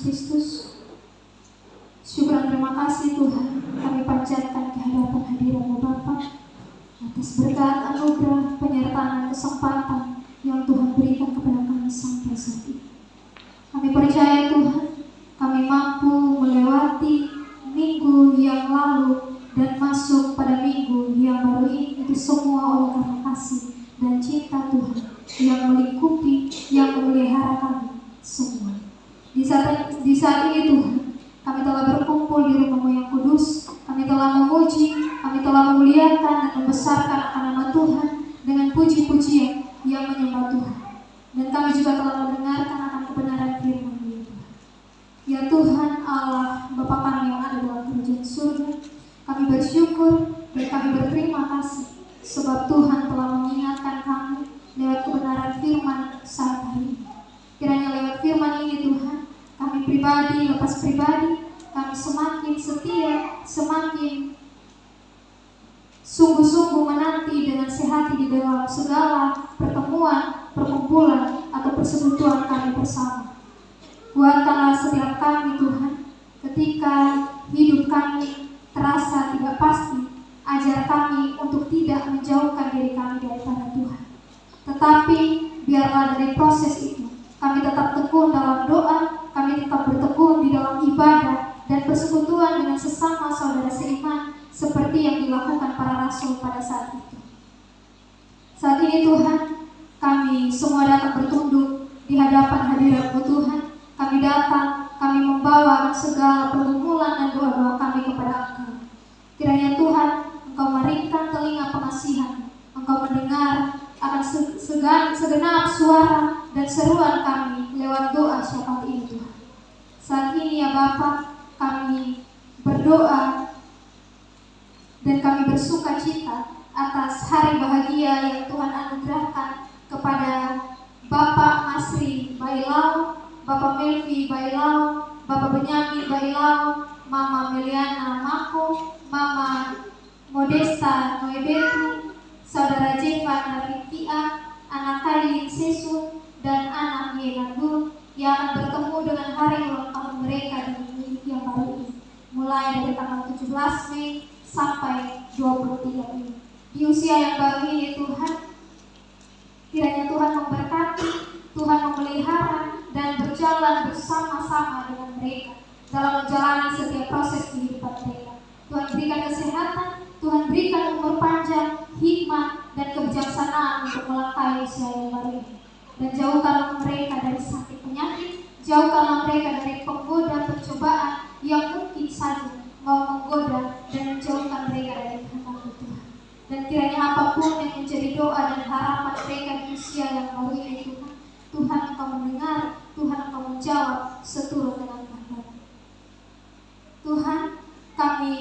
Kristus. Syukur dan terima kasih Tuhan kami panjatkan ke hadapan hadirat-Mu Bapa atas berkat, anugerah, penyertaan dan kesempatan yang Tuhan berikan kepada kami sampai saat ini. Kami percaya Tuhan, kami mampu melewati minggu yang lalu dan masuk pada minggu yang baru ini, itu semua oleh karena kasih dan cinta Tuhan yang melingkupi, yang memelihara kami semua. Di saat ini Tuhan, kami telah berkumpul di rumah-Mu yang kudus, kami telah memuji, kami telah memuliakan dan membesarkan akan nama Tuhan dengan puji-pujian yang menyembah Tuhan. Dan kami juga telah mendengarkan akan kebenaran firman-Mu ya Tuhan. Ya Tuhan Allah, Bapa kami yang ada dalam kerajaan surga, kami bersyukur dan kami berterima kasih sebab Tuhan telah mengingatkan kami lewat kebenaran firman saat hari ini. Kiranya lewat firman ini Tuhan, kami pribadi, lepas pribadi, kami semakin setia, semakin sungguh-sungguh menanti dengan sehati di dalam segala pertemuan, perkumpulan, atau persekutuan kami bersama. Kuatkanlah setiap kami Tuhan, ketika hidup kami terasa tidak pasti, ajar kami untuk tidak menjauhkan diri kami daripada Tuhan. Tetapi biarlah dari proses itu kami tetap tekun dalam doa, kami tetap bertekun di dalam ibadah dan persekutuan dengan sesama saudara seiman seperti yang dilakukan para rasul pada saat itu. Saat ini Tuhan, kami semua datang bertunduk di hadapan hadirat-Mu Tuhan. Kami datang, kami membawa segala pergumulan dan doa-doa kami kepada Engkau. Kiranya Tuhan, Engkau meringkan telinga pengasihan, Engkau mendengar akan segenap suara dan seruan kami lewat doa syafaat ini Tuhan. Saat ini ya Bapa, kami berdoa dan kami bersuka cita atas hari bahagia yang Tuhan anugerahkan kepada Bapak Masri Bailau, Bapak Melvi Bailau, Bapak Benyamin Bailau, Mama Meliana Mako, Mama Modesta Noebetu, Saudara Jevan Nafitia, anak Kailin Sesu, dan anak Yelandun yang akan bertemu dengan hari ulang tahun mereka di minggu yang baru ini, mulai dari tanggal 17 Mei sampai 23 Mei. Di usia yang baru ini Tuhan, kiranya Tuhan memberkati, Tuhan memelihara dan berjalan bersama-sama dengan mereka dalam menjalani setiap proses kehidupan mereka. Tuhan berikan kesehatan, Tuhan berikan umur panjang, hikmat dan kebijaksanaan untuk melangkahi usia yang baru ini. Dan jauhkanlah mereka dari sakit penyakit, jauhkanlah mereka dari penggoda pencobaan yang mungkin saja mau menggoda, dan jauhkan mereka dari kehendak Tuhan. Dan kiranya apapun yang menjadi doa dan harapan mereka di usia yang baru ini Tuhan, Tuhan Engkau mendengar, Tuhan Engkau menjawab seturut dengan kehendak. Tuhan, kami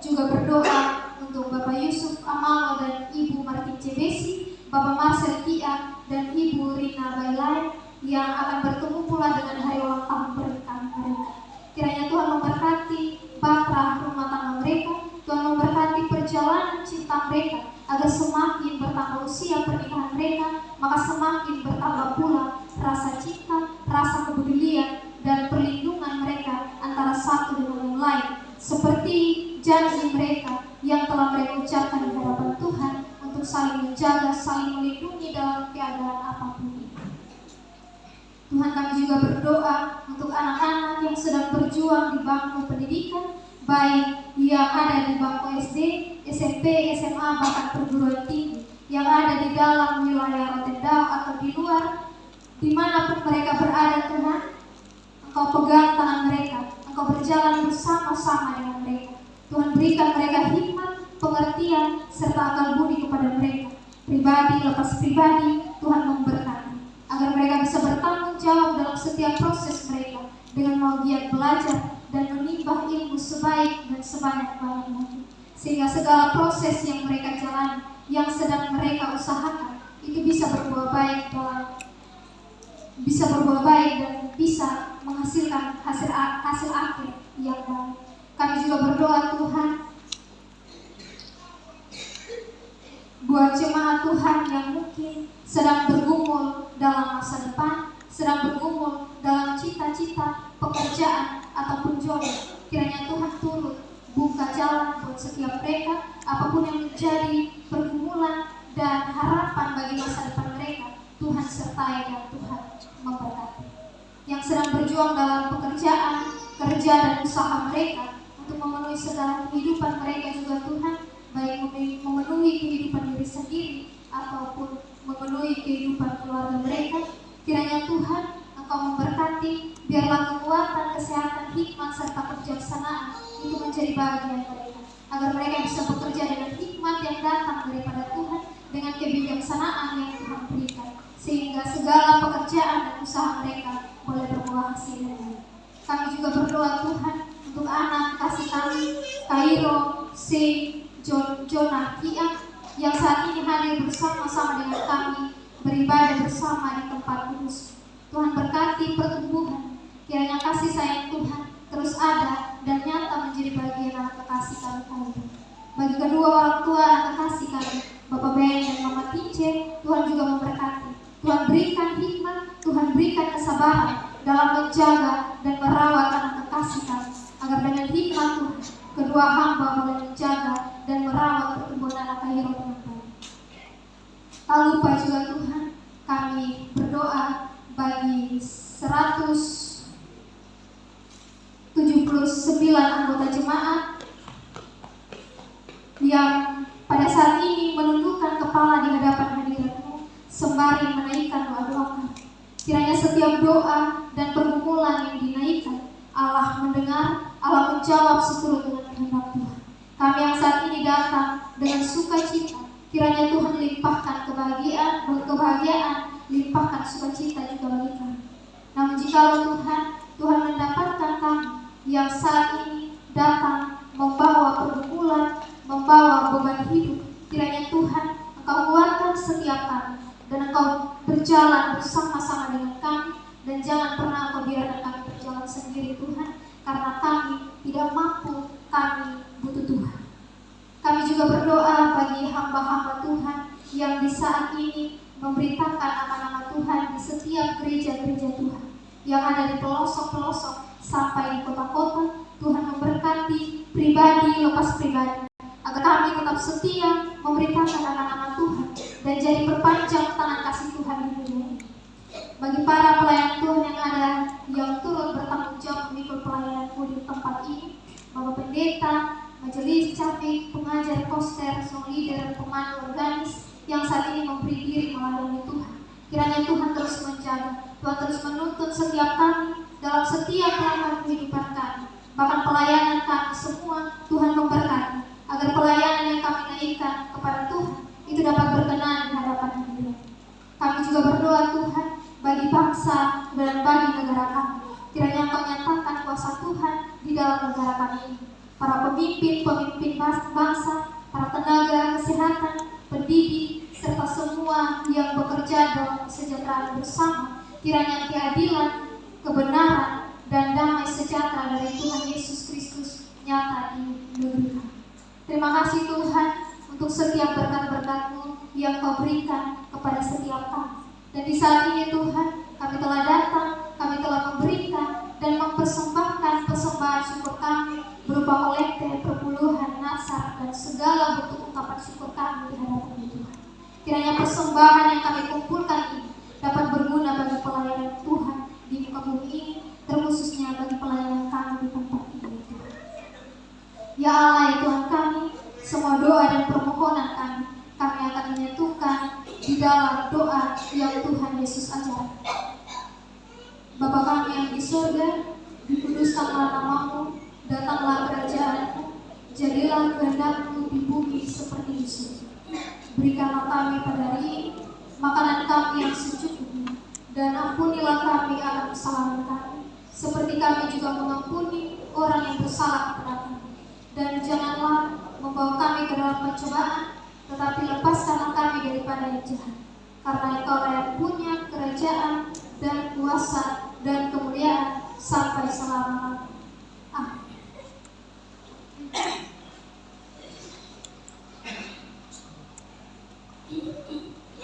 juga berdoa untuk Bapak Yusuf Amalo dan Ibu Martin Cebesi, Bapak Marcel Kia dan Ibu Rina Bailai yang akan bertemu pula dengan hari ulang tahun pernikahan mereka. Kiranya Tuhan memberkati bahtera rumah tangga mereka, Tuhan memberkati perjalanan cinta mereka agar semakin bertambah usia pernikahan mereka, maka semakin bertambah pula rasa cinta, rasa kepedulian dan perlindungan mereka antara satu dengan yang lain, seperti janji mereka yang telah mereka ucapkan di hadapan Tuhan untuk saling menjaga, saling melindungi dalam keadaan apapun itu. Tuhan, kami juga berdoa untuk anak-anak yang sedang berjuang di bangku pendidikan, baik yang ada di bangku SD, SMP, SMA, bahkan perguruan tinggi, yang ada di dalam wilayah Rotendao atau di luar, dimanapun mereka berada Tuhan, Engkau pegang tangan mereka, Engkau berjalan bersama-sama dengan mereka. Tuhan, berikan mereka hikmat, pengertian, serta akal budi kepada mereka, pribadi lepas pribadi. Tuhan memberkati agar mereka bisa bertanggung jawab dalam setiap proses mereka dengan mau giat belajar dan menimba ilmu sebaik dan sebanyak-banyak mungkin, sehingga segala proses yang mereka jalani, yang sedang mereka usahakan, itu bisa berbuah baik dan bisa menghasilkan hasil akhir yang baik. Kami juga berdoa Tuhan buat jemaat Tuhan yang mungkin sedang bergumul dalam masa depan, sedang bergumul dalam cita-cita, pekerjaan, ataupun jodoh. Kiranya Tuhan turut buka jalan buat setiap mereka, apapun yang menjadi pergumulan dan harapan bagi masa depan mereka. Tuhan sertai dan Tuhan memberkati. Yang sedang berjuang dalam pekerjaan, kerja dan usaha mereka untuk memenuhi segala kehidupan mereka juga Tuhan, baik memenuhi kehidupan diri sendiri ataupun memenuhi kehidupan keluarga mereka. Kiranya Tuhan Engkau memberkati, biarlah kekuatan, kesehatan, hikmat serta kebijaksanaan itu menjadi bagian mereka, agar mereka bisa bekerja dengan hikmat yang datang daripada Tuhan, dengan kebijaksanaan yang Tuhan berikan, sehingga segala pekerjaan dan usaha mereka boleh berbuah hasil yang baik. Kami juga berdoa Tuhan untuk anak kasih kami, Kairo, Sei, Jonah, Kia, yang saat ini hadir bersama-sama dengan kami, beribadah bersama di tempat kudus. Tuhan berkati pertumbuhan, kiranya kasih sayang Tuhan terus ada dan nyata menjadi bagian anak kekasih kami Kairo. Bagi kedua orang tua anak kekasih kami, Bapak Ben dan Mama Tince, Tuhan juga memberkati. Tuhan berikan hikmat, Tuhan berikan kesabaran dalam menjaga dan merawat anak kekasih kami, agar dengan hikmat Tuhan, kedua hamba boleh menjaga dan merawat pertumbuhan anak Kairo dengan baik. Tak lupa juga Tuhan, kami berdoa bagi 179 anggota jemaat yang pada saat ini menundukkan kepala di hadapan hadirat-Mu sembari menaikkan doa-doa kami. Kiranya setiap doa dan pergumulan yang dinaikkan, Allah mendengar, Allah menjawab seturut dengan kehendak Tuhan. Kami yang saat ini datang dengan sukacita, kiranya Tuhan limpahkan kebahagiaan, limpahkan sukacita juga bagi kami. Namun jikalau Tuhan mendapatkan kami yang saat ini datang membawa pergumulan, membawa beban hidup, kiranya Tuhan Engkau kuatkan setiap kami, dan Engkau berjalan bersama-sama dengan kami, dan jangan pernah Engkau biarkan kami berjalan sendiri Tuhan, karena kami tidak mampu, kami butuh Tuhan. Kami juga berdoa bagi hamba-hamba Tuhan yang di saat ini memberitakan nama-nama Tuhan di setiap gereja-gereja Tuhan yang ada di pelosok-pelosok sampai di kota-kota. Tuhan memberkati pribadi lepas pribadi, agar kami tetap setia memberitakan nama-nama Tuhan dan jadi perpanjang tangan kasih Tuhan di dunia ini. Bagi para pelayan Tuhan yang ada yang turut bertanggung jawab memikul pelayananmu di tempat ini, Bapak Pendeta, Majelis Capik, pengajar, poster, song leader, pemandu organis yang saat ini memberi diri melayani Tuhan. Kiranya Tuhan terus menjaga, Tuhan terus menuntun setiap kami dalam setiap langkah kehidupan kami, bahkan pelayanan kami semua. Tuhan memberkati, agar pelayanan yang kami naikkan kepada Tuhan itu dapat berkenan di hadapan Dia. Kami juga berdoa Tuhan bagi bangsa dan bagi negara kami. Kiranya Engkau nyatakan kuasa Tuhan di dalam negara kami ini. Para pemimpin bangsa, para tenaga kesehatan, pendidik, serta semua yang bekerja dalam kesejahteraan bersama, kiranya keadilan, kebenaran, dan damai sejahtera dari Tuhan Yesus Kristus nyata di negeri kami. Terima kasih Tuhan untuk setiap berkat-berkat-Mu yang Kau berikan kepada setiap kami. Dan di saat ini Tuhan, kami telah datang, kami telah memberikan dan mempersembahkan persembahan syukur kami berupa kolekte, perpuluhan, nasar, dan segala bentuk ungkapan syukur kami di hadapan Tuhan. Kiranya persembahan yang kami kumpulkan ini dapat berguna bagi pelayanan Tuhan di muka bumi ini, terkhususnya bagi pelayanan kami di tempat ini Tuhan. Ya Allah, ya Tuhan kami, semua doa dan permohonan kami akan menyatukan di dalam doa yang Tuhan Yesus ajarkan. Bapa kami yang di surga, dikuduskanlah nama-Mu, datanglah kerajaan-Mu, jadilah kehendak-Mu di bumi seperti di surga. Berikanlah kami pada hari ini makanan kami yang secukupnya, dan ampunilah kami akan kesalahan kami, seperti kami juga mengampuni orang yang bersalah kepada kami. Dan janganlah membawa kami ke dalam pencobaan, tetapi lepaskanlah kami daripada yang jahat. Karena Engkau yang punya kerajaan dan kuasa dan kemuliaan sampai selama-lamanya. Amin.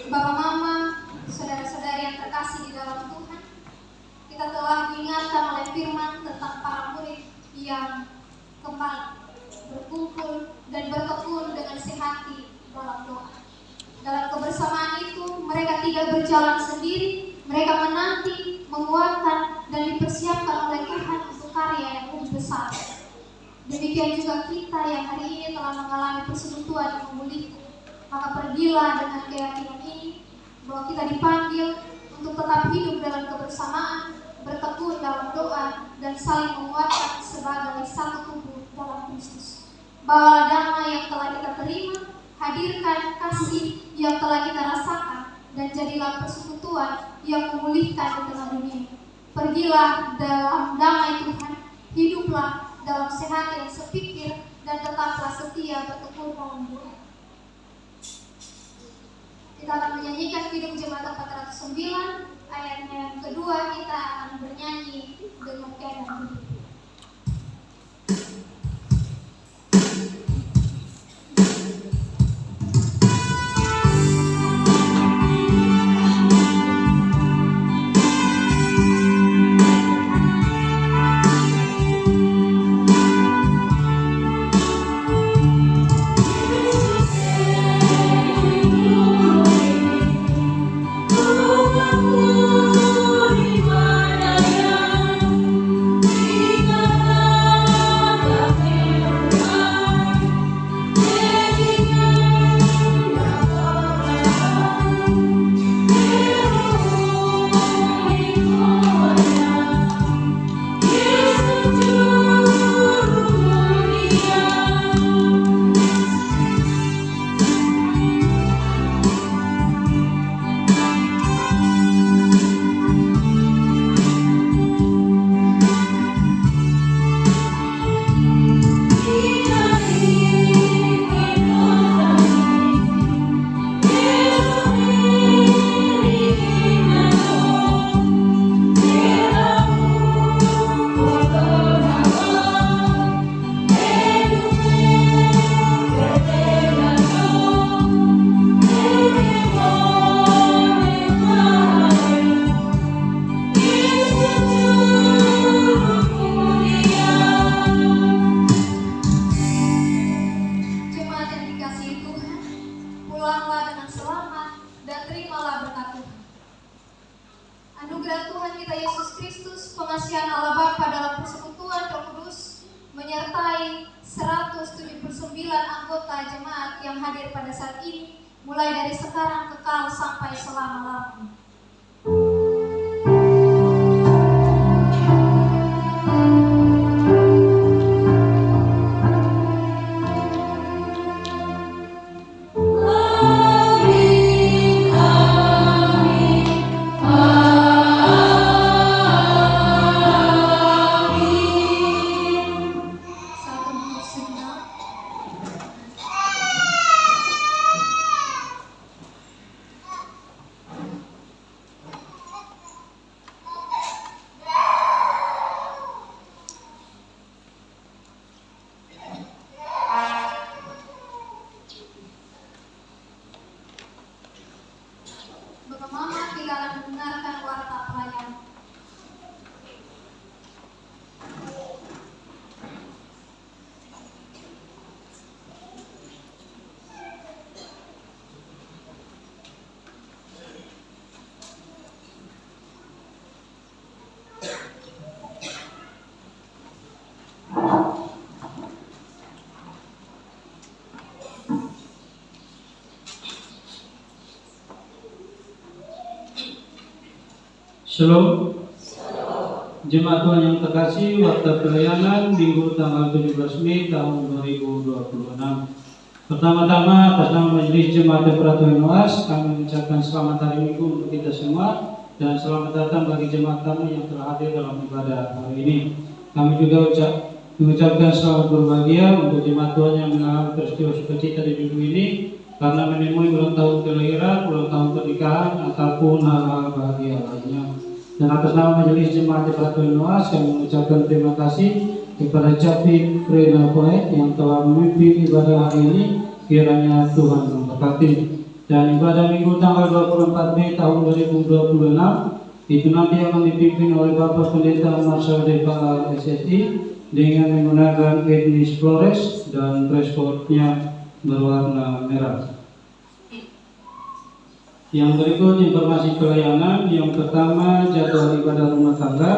Bapak, Mama, saudara-saudari yang terkasih di dalam Tuhan, kita telah diingatkan oleh firman yang kembali berkumpul dan bertekun dengan sehati dalam doa. Dalam kebersamaan itu, mereka tidak berjalan sendiri, mereka menanti, menguatkan, dan dipersiapkan oleh Tuhan untuk karya yang lebih besar. Demikian juga kita yang hari ini telah mengalami persekutuan yang memulihkan. Maka pergilah dengan keyakinan ini bahwa kita dipanggil untuk tetap hidup dalam kebersamaan, bertekun dalam doa, dan saling menguatkan sebagai satu tubuh dalam Kristus. Bawalah damai yang telah kita terima, hadirkan kasih yang telah kita rasakan, dan jadilah persekutuan yang memulihkan di tengah dunia. Pergilah dalam damai Tuhan, hiduplah dalam sehat yang sepikir, dan tetaplah setia bertekun dalam doa. Kita akan menyanyikan Kidung Jemaat 409, ayatnya yang kedua kita akan bernyanyi dengan keadaan hidup. menyertai 179 anggota jemaat yang hadir pada saat ini, mulai dari sekarang kekal sampai selama-lamanya. Bagaimana kita akan mendengarkan warta pelayanan? Shalom. Jemaat Tuhan yang terkasih, warta pelayanan Minggu tanggal 17 Mei tahun 2026. Pertama-tama atas nama Majelis Jemaat Peraturan UAS, kami mengucapkan selamat hari Minggu untuk kita semua dan selamat datang bagi jemaat kami yang telah hadir dalam ibadah hari ini. Kami juga mengucapkan selamat berbahagia untuk jemaat Tuhan yang mengalami peristiwa sukacita di minggu ini karena menemui ulang tahun kelahiran, ulang tahun pernikahan, ataupun hal-hal bahagia lainnya. Dan atas nama Majelis Jemaat Peraturan UAS, kami mengucapkan terima kasih kepada Capim Prena Poet yang telah memimpin ibadah hari ini. Kiranya Tuhan memberkati. Dan ibadah Minggu tanggal 24 Mei tahun 2026 itu nanti akan dipimpin oleh Bapak Pendeta Marshal Deva SSI dengan menggunakan etnis Flores dan dress code-nya berwarna merah. Yang berikut informasi pelayanan. Yang pertama, jadwal ibadah rumah tangga.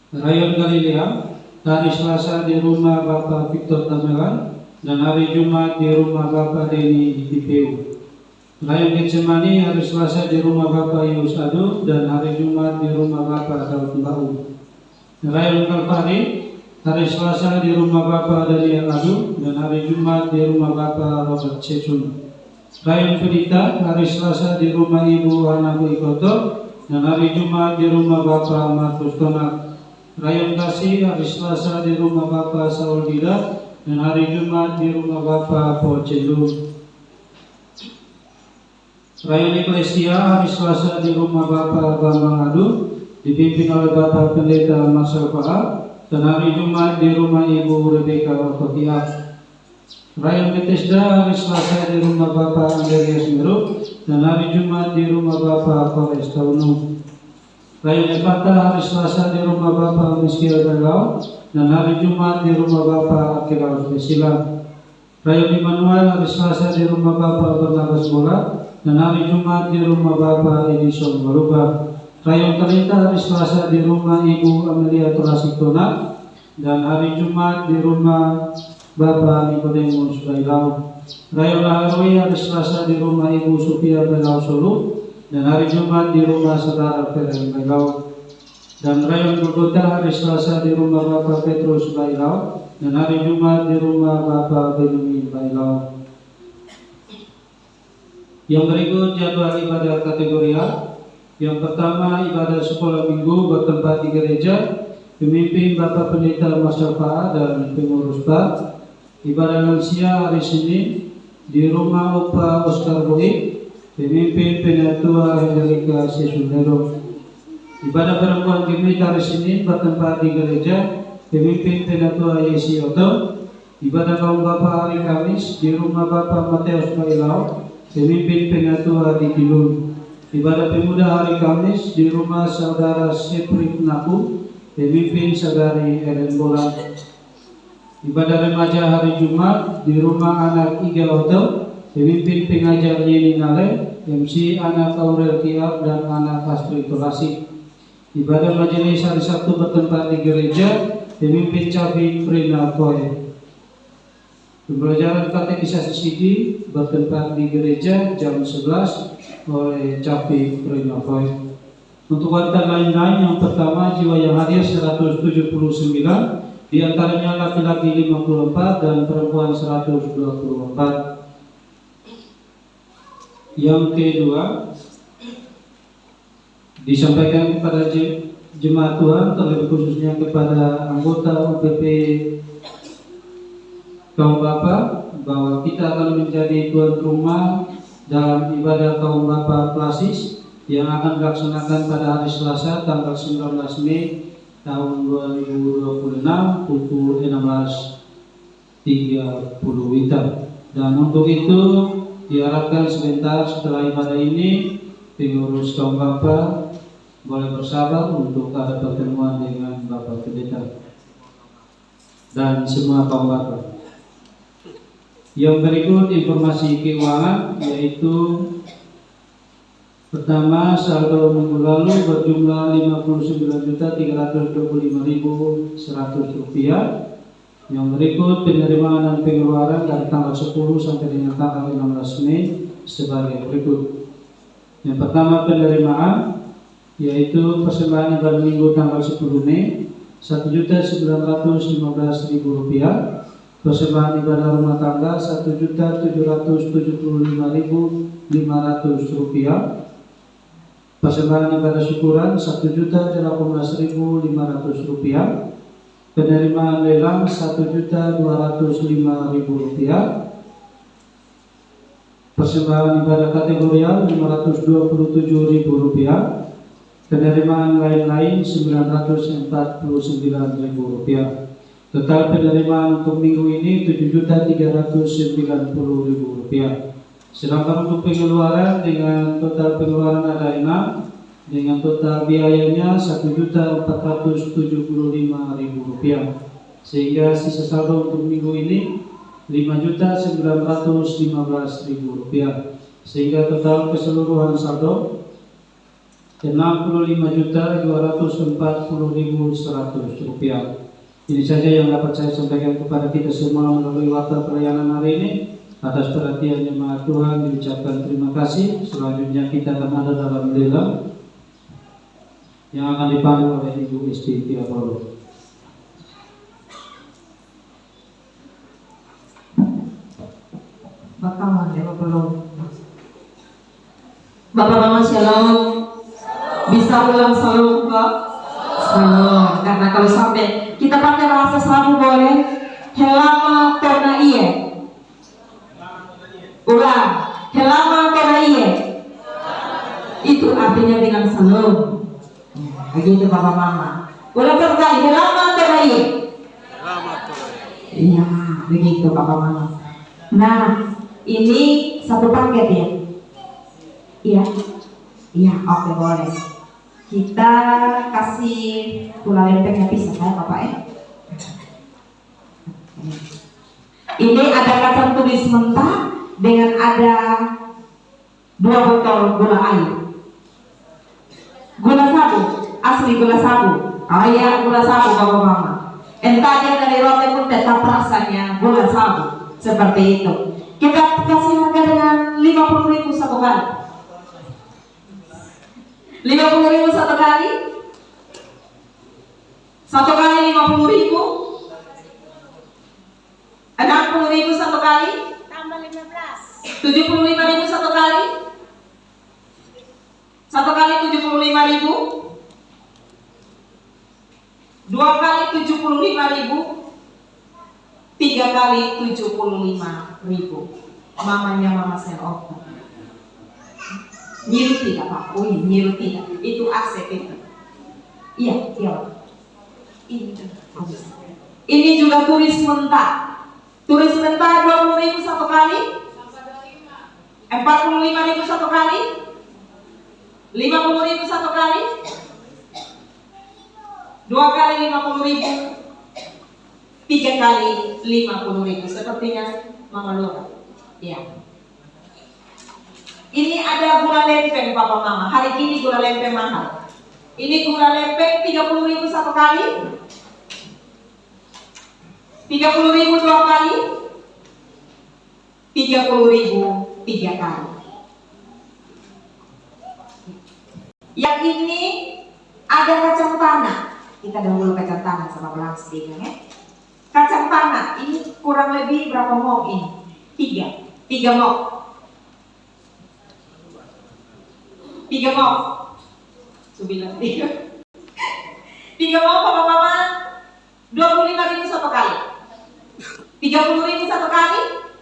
Rayon Galilea, hari Selasa di rumah Bapak Victor Tamelan dan hari Jumat di rumah Bapak Denny di TPU. Rayon Getsemani, hari Selasa di rumah Bapak Yus Adu dan hari Jumat di rumah Bapak Daud Mbau. Rayon Kalvari, hari Selasa di rumah Bapak Daniel Adu dan hari Jumat di rumah Bapak Robert Sesun. Rayon Pelita, hari Selasa di rumah Ibu Hanabu Ikoto dan hari Jumat di rumah Bapak Markus Tonak. Rayon Kasih, hari Selasa di rumah Bapak Saul Dida dan hari Jumat di rumah Bapak Pocelu. Rayon Eklesia, hari Selasa di rumah Bapak Bambang Adu dipimpin oleh Bapak Pendeta Marcel Faal dan hari Jumat di rumah Ibu Rebecca Okotiak. Rayon Bethesda, hari Selasa di rumah Bapak Andreas Meru dan hari Jumat di rumah Bapak Kores Taunu. Rayon Epata, hari Selasa di rumah Bapak Miskiel Belau dan hari Jumat di rumah Bapak Akiraus Besila. Rayon Immanuel, hari Selasa di rumah Bapak Barnabas Bola dan hari Jumat di rumah Bapak Edison Berubah. Rayon Talita, hari Selasa di rumah Ibu Amelia Tolasikona dan hari Jumat di rumah Bapak Nikodemus Bailau. Rayon Laharui, hari Selasa di rumah Ibu Sofia Bailau Solo dan hari Jumat di rumah Saudara Fereng Bailau. Dan Rayon Golgota, hari Selasa di rumah Bapak Petrus Bailau dan hari Jumat di rumah Bapak Benjamin Bailau. Yang berikut jadwal ibadah kategori A. Yang pertama, ibadah sekolah minggu bertempat di gereja, pemimpin Bapak Pendeta Masyafa dan pengurus BAT. Ibadah lansia hari Senin di rumah Opa Oscar Boy, pemimpin Penatua Hendelika Sesundero. Ibadah perempuan Gemit hari Senin bertempat di gereja, pemimpin Penatua Yesi Oto. Ibadah kaum Bapak hari Kamis di rumah Bapak Mateus Bailau, pemimpin Penatua di Kilun. Ibadah pemuda hari Kamis di rumah Saudara Seprik Naku, pemimpin Saudari Ellen Bola. Ibadah remaja hari Jumat di rumah anak Igel Hotel, pemimpin pengajar Yeni Nale, MC anak Aurel Kiab dan anak Astri Tolasik. Ibadah majelis hari Sabtu bertempat di gereja, pemimpin Cabi Prina Koe. Pembelajaran katekisasi Sidi bertempat di gereja jam 11 oleh Cabi Prina Koe. Untuk wanita lain-lain, yang pertama jiwa yang hadir 179, di antaranya laki-laki 54 dan perempuan 124. Yang kedua, disampaikan kepada jemaat Tuhan, terlebih khususnya kepada anggota UPP kaum Bapak, bahwa kita akan menjadi tuan rumah dalam ibadah kaum Bapak klasis yang akan dilaksanakan pada hari Selasa tanggal 19 Mei tahun 2026 pukul 16.30 WITA. Dan untuk itu diharapkan sebentar setelah ibadah ini pengurus kaum Bapak boleh bersabar untuk ada pertemuan dengan Bapak Pendeta dan semua kaum Bapak. Yang berikut informasi keuangan, yaitu pertama, saldo minggu lalu berjumlah Rp59.325.100. Yang berikut penerimaan dan pengeluaran dari tanggal 10 sampai dengan tanggal 16 Mei sebagai berikut. Yang pertama, penerimaan, yaitu persembahan ibadah minggu tanggal 10 Mei Rp1.915.000. Persembahan ibadah rumah tangga Rp1.775.500. Persembahan ibadah syukuran Rp1.018.500. Penerimaan lelang Rp1.205.000. Persembahan ibadah kategorial Rp527.000. Penerimaan lain-lain Rp949.000. Total penerimaan untuk minggu ini Rp7.390.000. Sedangkan untuk pengeluaran dengan total pengeluaran ada 6, dengan total biayanya Rp1.475.000, sehingga sisa saldo untuk minggu ini Rp5.915.000, sehingga total keseluruhan saldo Rp65.240.100. Ini saja yang dapat saya sampaikan kepada kita semua melalui warta pelayanan hari ini. Atas perhatian jemaat Tuhan diucapkan terima kasih. Selanjutnya kita akan ada dalam lelang yang akan dipandu oleh Ibu Esti Tiapolo. Bakawan ya belum. Bapak Mama Shalom. Bisa ulang shalom kok? Shalom. Karena kalau sampai kita pakai bahasa Selabu boleh. Helama tona iye. Ulang. Helama tona iye. Itu artinya dengan shalom. Begitu Bapak Mama. Ulang sekali. Helama tona iye. Iya, begitu Bapak Mama. Nah, ini satu paket ya? Iya, iya, oke boleh. Kita kasih gula lempengnya pisah ya Bapak ya. Ini ada kacang tumis mentah dengan ada 2 botol gula air. Gula sabu, asli gula sabu. Oh iya, gula sabu Bapak Mama. Entah dia dari roti pun tetap rasanya gula sabu. Seperti itu. Kita kasih harga dengan 50.000 satu kali. 50.000 satu kali. Satu kali 50.000. 60.000 satu kali. Tambah 15. 75.000 satu kali. Satu kali 75.000. 2 kali 75.000. 3 kali 75.000. Mamanya Mama Selok. Nyiru tidak Pak? Oh iya, nyiru tidak. Itu aset itu. Iya, iya. Ini juga turis mentah. Turis mentah 20.000 satu kali. 45.000 satu kali. 50.000 satu kali. 2 kali 50.000. 3 kali 50.000. Sepertinya Mama Lora. Ya. Ini ada gula lempeng Papa Mama. Hari ini gula lempeng mahal. Ini gula lempeng 30.000 satu kali. 30.000 2 kali. 30.000 3 kali. Yang ini ada kacang tanah. Kita dahulu kacang tanah sama belang sedikit ya. Kacang tanah ini kurang lebih berapa mok ini? 3 mok. 3 mok. Subilang 3 mok Papa Mama 25.000 satu kali. 30.000 satu kali.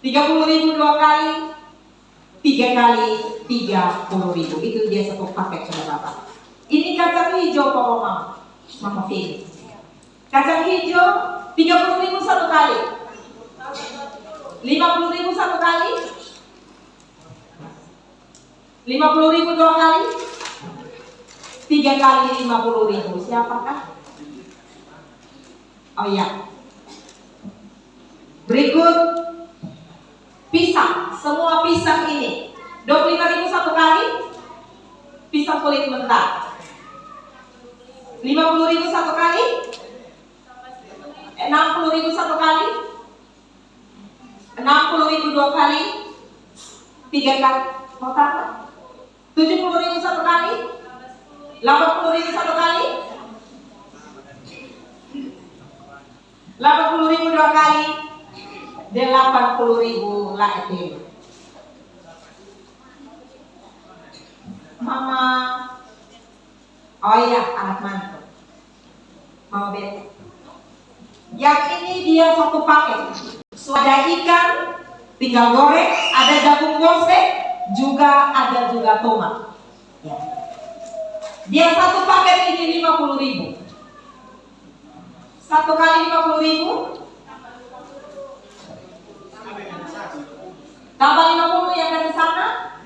30.000 2 kali. 3 kali 30.000. Itu dia satu paket sudah Bapak. Ini kacang hijau Papa Mama. Mama pilih. Kacang hijau 30.000 satu kali. 50.000 satu kali. 50.000 2 kali. 3 kali 50.000. Siapakah? Oh iya. Berikut pisang. Semua pisang ini 25.000 satu kali. Pisang kulit mentah. 50.000 satu kali. 60.000 satu kali. 60.000 2 kali. 3 kali. Mau tambah? 70.000 satu kali. 80.000 satu kali. 80.000 2 kali. 80.000 lagi. Mama. Oh iya, anak mantu. Mau beda. Yang ini dia satu paket. Ada ikan, tinggal goreng, ada jagung gosek, juga ada tomat. Ya. Dia satu paket ini 50.000. Satu kali 50.000. Tambah 50 yang dari sana.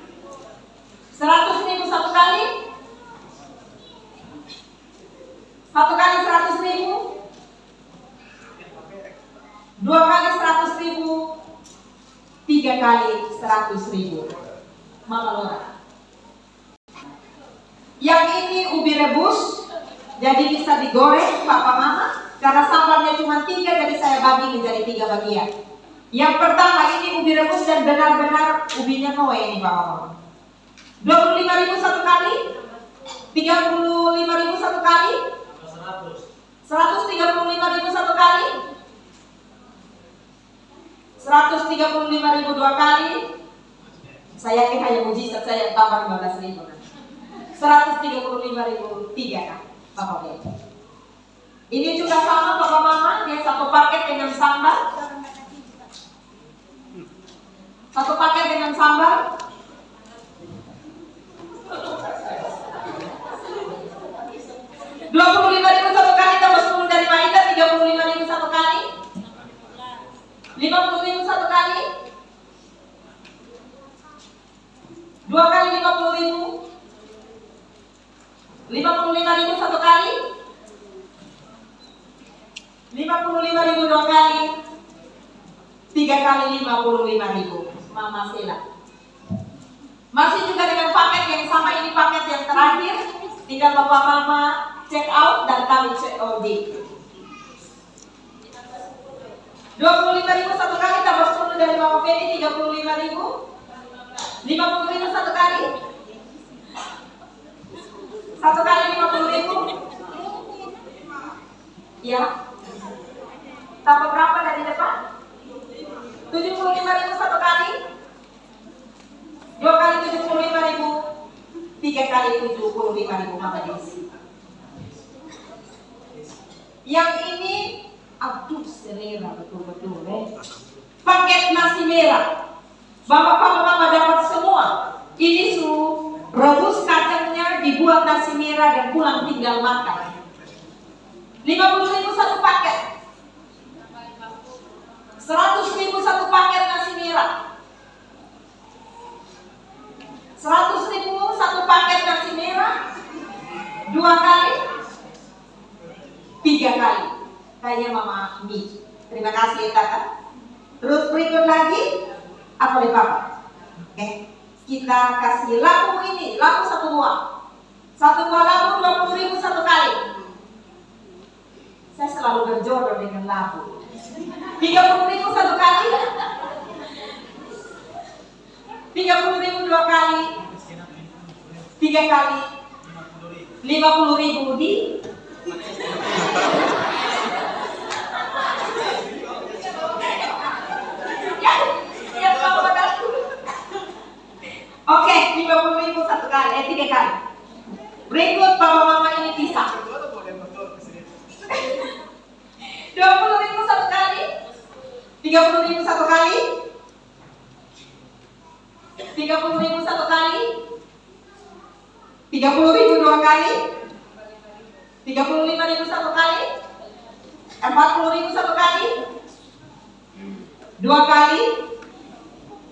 100.000. 2 kali 100.000, 3 kali 100.000. Mama Lora. Yang ini ubi rebus, jadi bisa digoreng papa mama. Karena sambalnya cuma 3, jadi saya bagi menjadi 3 bagian. Yang pertama ini ubi rebus dan benar-benar ubinya kowe ini papa mama. 25.000 satu kali, 35.000 satu kali, 135.000 satu kali, 135.000 2 kali. Saya yakin hanya mujizat saya tambah 15.000. 135.000 3 kali. Papa lihat. Ini juga sama papa mama, dia satu paket dengan sambal. Satu paket dengan sambal. Rp25.000 satu kali tambah 10 dari Maida, Rp35.000 satu kali. Rp50.000 satu kali. 2 kali Rp50.000. Rp55.000 satu kali. Rp55.000 2 kali. 3 kali Rp55.000. Mama Sela. Masih juga dengan paket yang sama, ini paket yang terakhir. Tinggal bapak mama check out dan kami check out. 25.000 satu kali tambah 10 dari Mama Feni, 35.000. 50.000 satu kali. Satu kali 50.000. Ya. Tambah berapa dari depan? 75.000 satu kali. 2 kali 75.000. 3 kali 75.000 maka diisi. Yang ini aduh selera betul-betul paket nasi merah. Bapak mama dapat semua. Ini rebus kacangnya, dibuat nasi merah dan pulang tinggal makan. 50.000 satu paket. 100.000 satu paket nasi merah. 100.000 satu paket nasi merah. 2 kali, 3 kali. Kayaknya Mama Mi. Terima kasih ya kakak. Terus berikut lagi apa nih papa? Oke. Kita kasih labu ini, labu 1 buah. 1 buah labu 20.000 satu kali. Saya selalu berjodoh dengan labu. 30.000 satu kali. 30.000 2 kali. 3 kali. 50.000 di. Oke, 50.000 satu kali, 3 kali. Berikut papa mama ini pisah. 20.000 satu kali. 30.000 satu kali. 30.000 satu kali. 30.000 2 kali. 35.000 satu kali. 40.000 satu kali. 2 kali.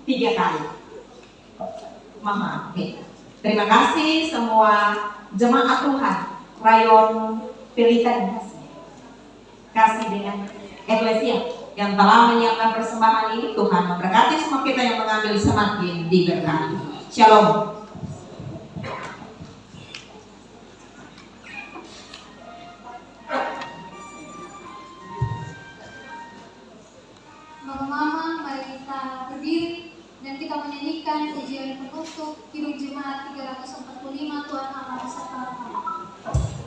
3 kali. Mama, oke. Terima kasih semua jemaat Tuhan Rayon Pelita kasih dengan Eklesia yang telah menyiapkan persembahan ini. Tuhan memberkati semua kita yang mengambil semakin diberkati. Shalom. Mama, mari kita berdiri dan kita menyanyikan pujian penutup Kidung Jemaat 345 Tuhan Allah beserta kami. Terima kasih.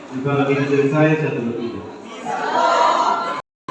Juga lagi dari saya 1, 2, 3.